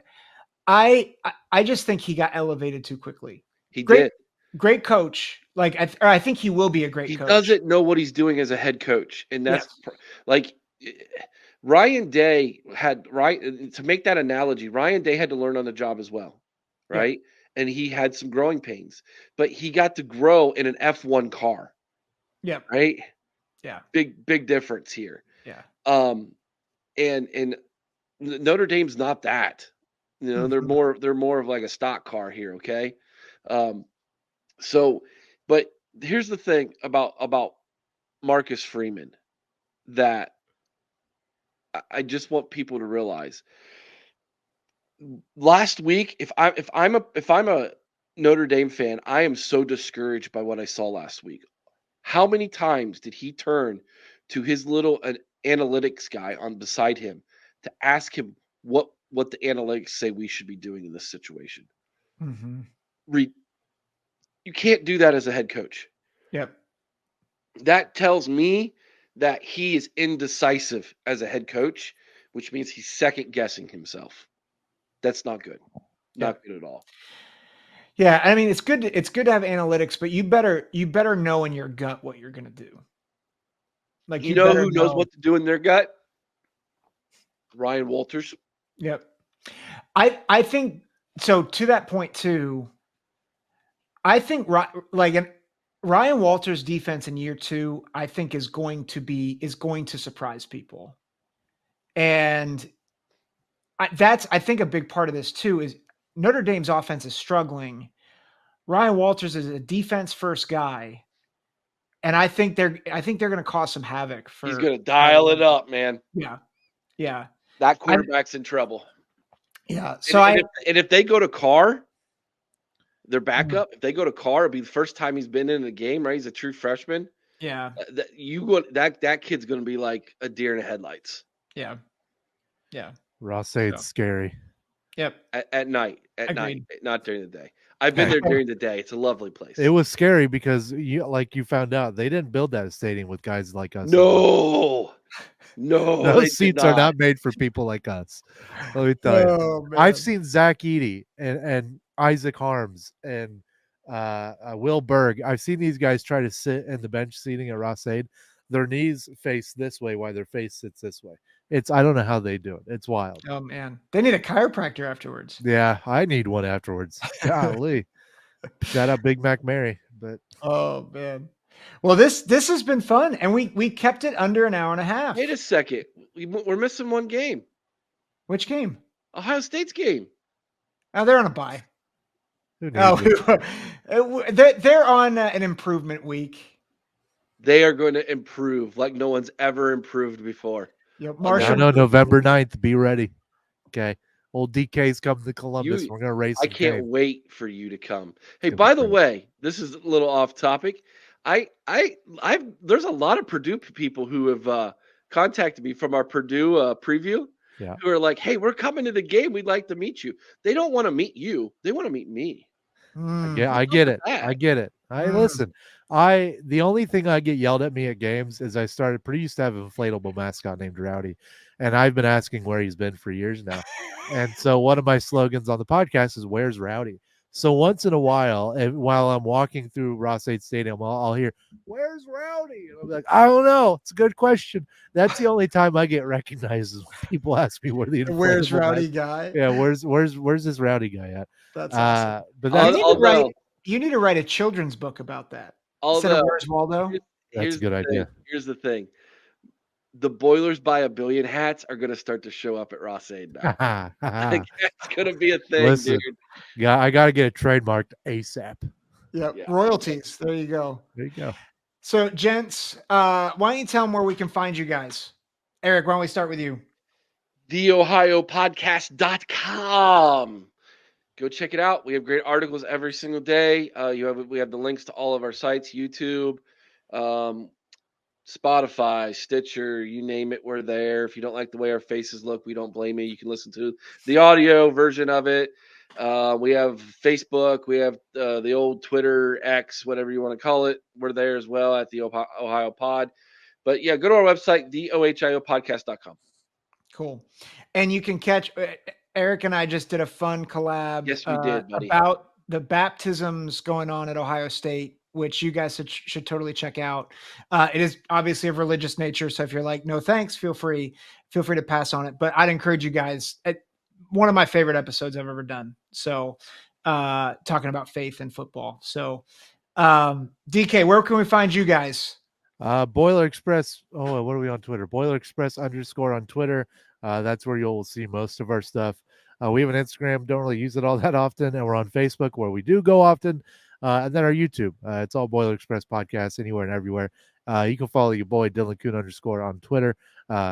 I just think he got elevated too quickly. He did. Great coach. Like I think he will be a great coach. He doesn't know what he's doing as a head coach, and that's like Ryan Day had to make that analogy. Ryan Day had to learn on the job as well, right? and he had some growing pains, but he got to grow in an F1 car, Yep. right? Yeah. Big difference here. Yeah. And Notre Dame's not that. They're Mhm. more of like a stock car here, okay? Um, so, but here's the thing about Marcus Freeman that I just want people to realize. Last week, if I'm a Notre Dame fan, I am so discouraged by what I saw last week. How many times did he turn to his little analytics guy on beside him to ask him what the analytics say we should be doing in this situation? Mhm. Re- you can't do that as a head coach. Yep. That tells me that he is indecisive as a head coach, which means he's second guessing himself. That's not good. Yep. Not good at all. Yeah, I mean, it's good to have analytics, but you better know in your gut what you're gonna do. Like, You you know better who knows know. what to do in their gut? Ryan Walters. Yep. I think so. To that point too, I think Ryan Walters' defense in year 2, I think is going to surprise people, and I think a big part of this too is Notre Dame's offense is struggling. Ryan Walters is a defense first guy, and I think they're going to cause some havoc He's for. gonna dial it up, man. Yeah, yeah, That I quarterback's in trouble. yeah. And, So and I if and if they go to Carr, their Mhm. backup, if they go to Carr, it'll be the first time he's been in a game, right? He's a true freshman. Yeah, That kid's gonna be like a deer in the headlights yeah, yeah. Ross-Ade's So scary. yep, at night, agreed. not during the day. I've been there during the day. It's a lovely place. It was scary because you found out they didn't build that stadium with guys like us in mind. No, no, they Those did seats are not. not made for people like us. Let me tell you. Oh I've man. seen Zach Eady and Isaac Harms and Will Berg. I've seen these guys try to sit in the bench seating at Ross-Ade. Their knees face this way while their face sits this way. I don't know how they do it. It's wild. Oh man. They need a chiropractor afterwards. Yeah, I need one afterwards. Golly. Shout out Big Mac Mary. But Oh man. Well, this has been fun, and we kept it under an hour and a Wait a half. second, we're missing one game. Which game? Ohio State's game. Oh, they're on a bye. who needs it? Oh, they're on an improvement week. They are going to improve like no one's ever improved before. Yep, On that No, Marshall. November 9th. Be ready. Okay. Old DK's coming to Columbus. You We're gonna raise I some can't game. wait for you to come. Hey, It's gonna be by the great. way, this is a little off topic. I've there's a lot of Purdue people who have contacted me from our Purdue preview Yeah. who are like, "Hey, we're coming to the game. We'd like to meet you." They don't want to meet you. They want to meet me. Mm, I What's up get with it. that? I get it. I mm. listen. The only thing I get yelled at me at games is I started Purdue used to have an inflatable mascot named Rowdy, and I've been asking where he's been for years now. And so one of my slogans on the podcast is "Where's Rowdy?" So once in a while, and while I'm walking through Ross-Ade Stadium, I'll hear "Where's Rowdy?" And I'm like, I don't know. It's a good question. That's the only time I get recognized is when people ask me where the Where's inflatable Rowdy mascot. guy? Yeah, where's this Rowdy guy at? That's awesome. But You that's need to write Although you need to write a children's book about that instead of although Where's Waldo? here's, that's a here's the good thing. idea. Here's the thing. The Boilers buy a billion hats are going to start to show up at Ross-Ade now. I think that's going to be a thing, dude. Listen, yeah, I got to get it trademarked ASAP. Yep, Yeah. royalties. There you go. There you go. So, gents, why don't you tell them where we can find you guys? Eric, why don't we start with you? TheOhioPodcast.com. Go check it out. We have great articles every single day. We have the links to all of our sites, YouTube, um, Spotify, Stitcher, you name it, we're there. If you don't like the way our faces look, we don't blame you. You can listen to the audio version of it. We have Facebook. We have the old Twitter, X, whatever you want to call it. We're there as well at the Ohio Pod. But yeah, go to our website, theohiopodcast.com. Cool. And you can catch Eric and I just did a fun collab Yes, we did, buddy. about the baptisms going on at Ohio State, which you guys should totally check out. It is obviously of religious nature, so if you're like, no thanks, feel free to pass on it. But I'd encourage you guys. One of my favorite episodes I've ever done. So talking about faith and football. So, DK, where can we find you guys? Boiler Express. Oh, what are we on Twitter? Boiler Express _ on Twitter. That's where you'll see most of our stuff. We have an Instagram, don't really use it all that often, and we're on Facebook where we do go often. And then our YouTube. It's all Boiler Express Podcasts anywhere and everywhere. You can follow your boy Dylan Kuhn _ on Twitter,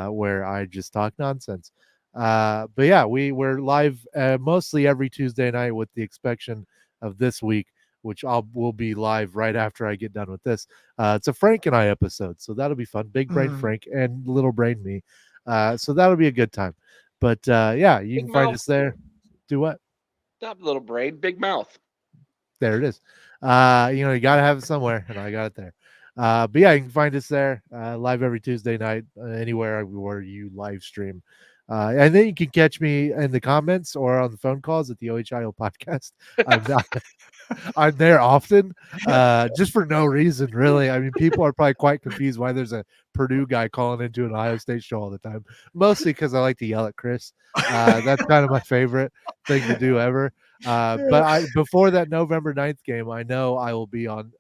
where I just talk nonsense. But yeah, we're live mostly every Tuesday night, with the exception of this week, which will be live right after I get done with this. It's a Frank and I episode, so that'll be fun. Big brain Frank and little brain me. So that'll be a good time. But yeah, you can find us there. Do what? Not little brain, big mouth. There it is. You gotta have it somewhere, and I got it there. But yeah, you can find us there live every Tuesday night, anywhere where you live stream. And then you can catch me in the comments or on the phone calls at the OHIO podcast. I'm there often, just for no reason, really. I mean, people are probably quite confused why there's a Purdue guy calling into an Ohio State show all the time. Mostly because I like to yell at Chris. That's kind of my favorite thing to do ever. But before that November 9th game, I know I will be on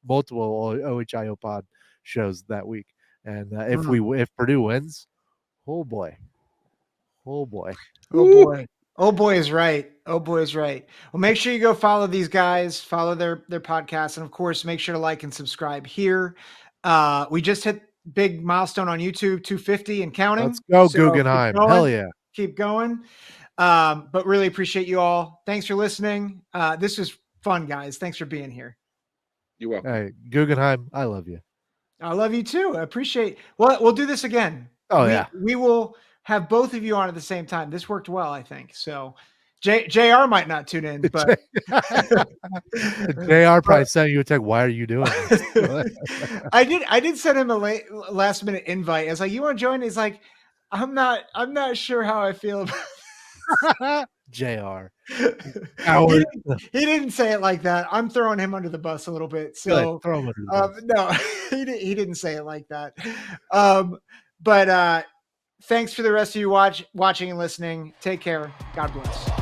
multiple OHIO pod shows that week. And if Purdue wins, oh boy. Oh boy. Oh boy. Oh boy is right. Oh boy is right. Well, make sure you go follow these guys, follow their podcasts, and of course, make sure to like and subscribe here. We just hit big milestone on YouTube, 250 and counting. Let's go, Guggenheim. Hell yeah. Keep going. But really appreciate you all. Thanks for listening. This was fun, guys. Thanks for being here. You're welcome. Hey, Guggenheim, I love you. I love you too. I appreciate. Well, we'll do this again. Oh yeah. We will have both of you on at the same time. This worked well, I think. So JR might not tune in, but JR probably sent you a text. Why are you doing this? I did send him a last minute invite. I was like, you want to join? He's like, I'm not sure how I feel about JR. He didn't say it like that. I'm throwing him under the bus a little bit. So throw him under the bus. No, he didn't say it like that. But thanks for the rest of you watching and listening. Take care. God bless.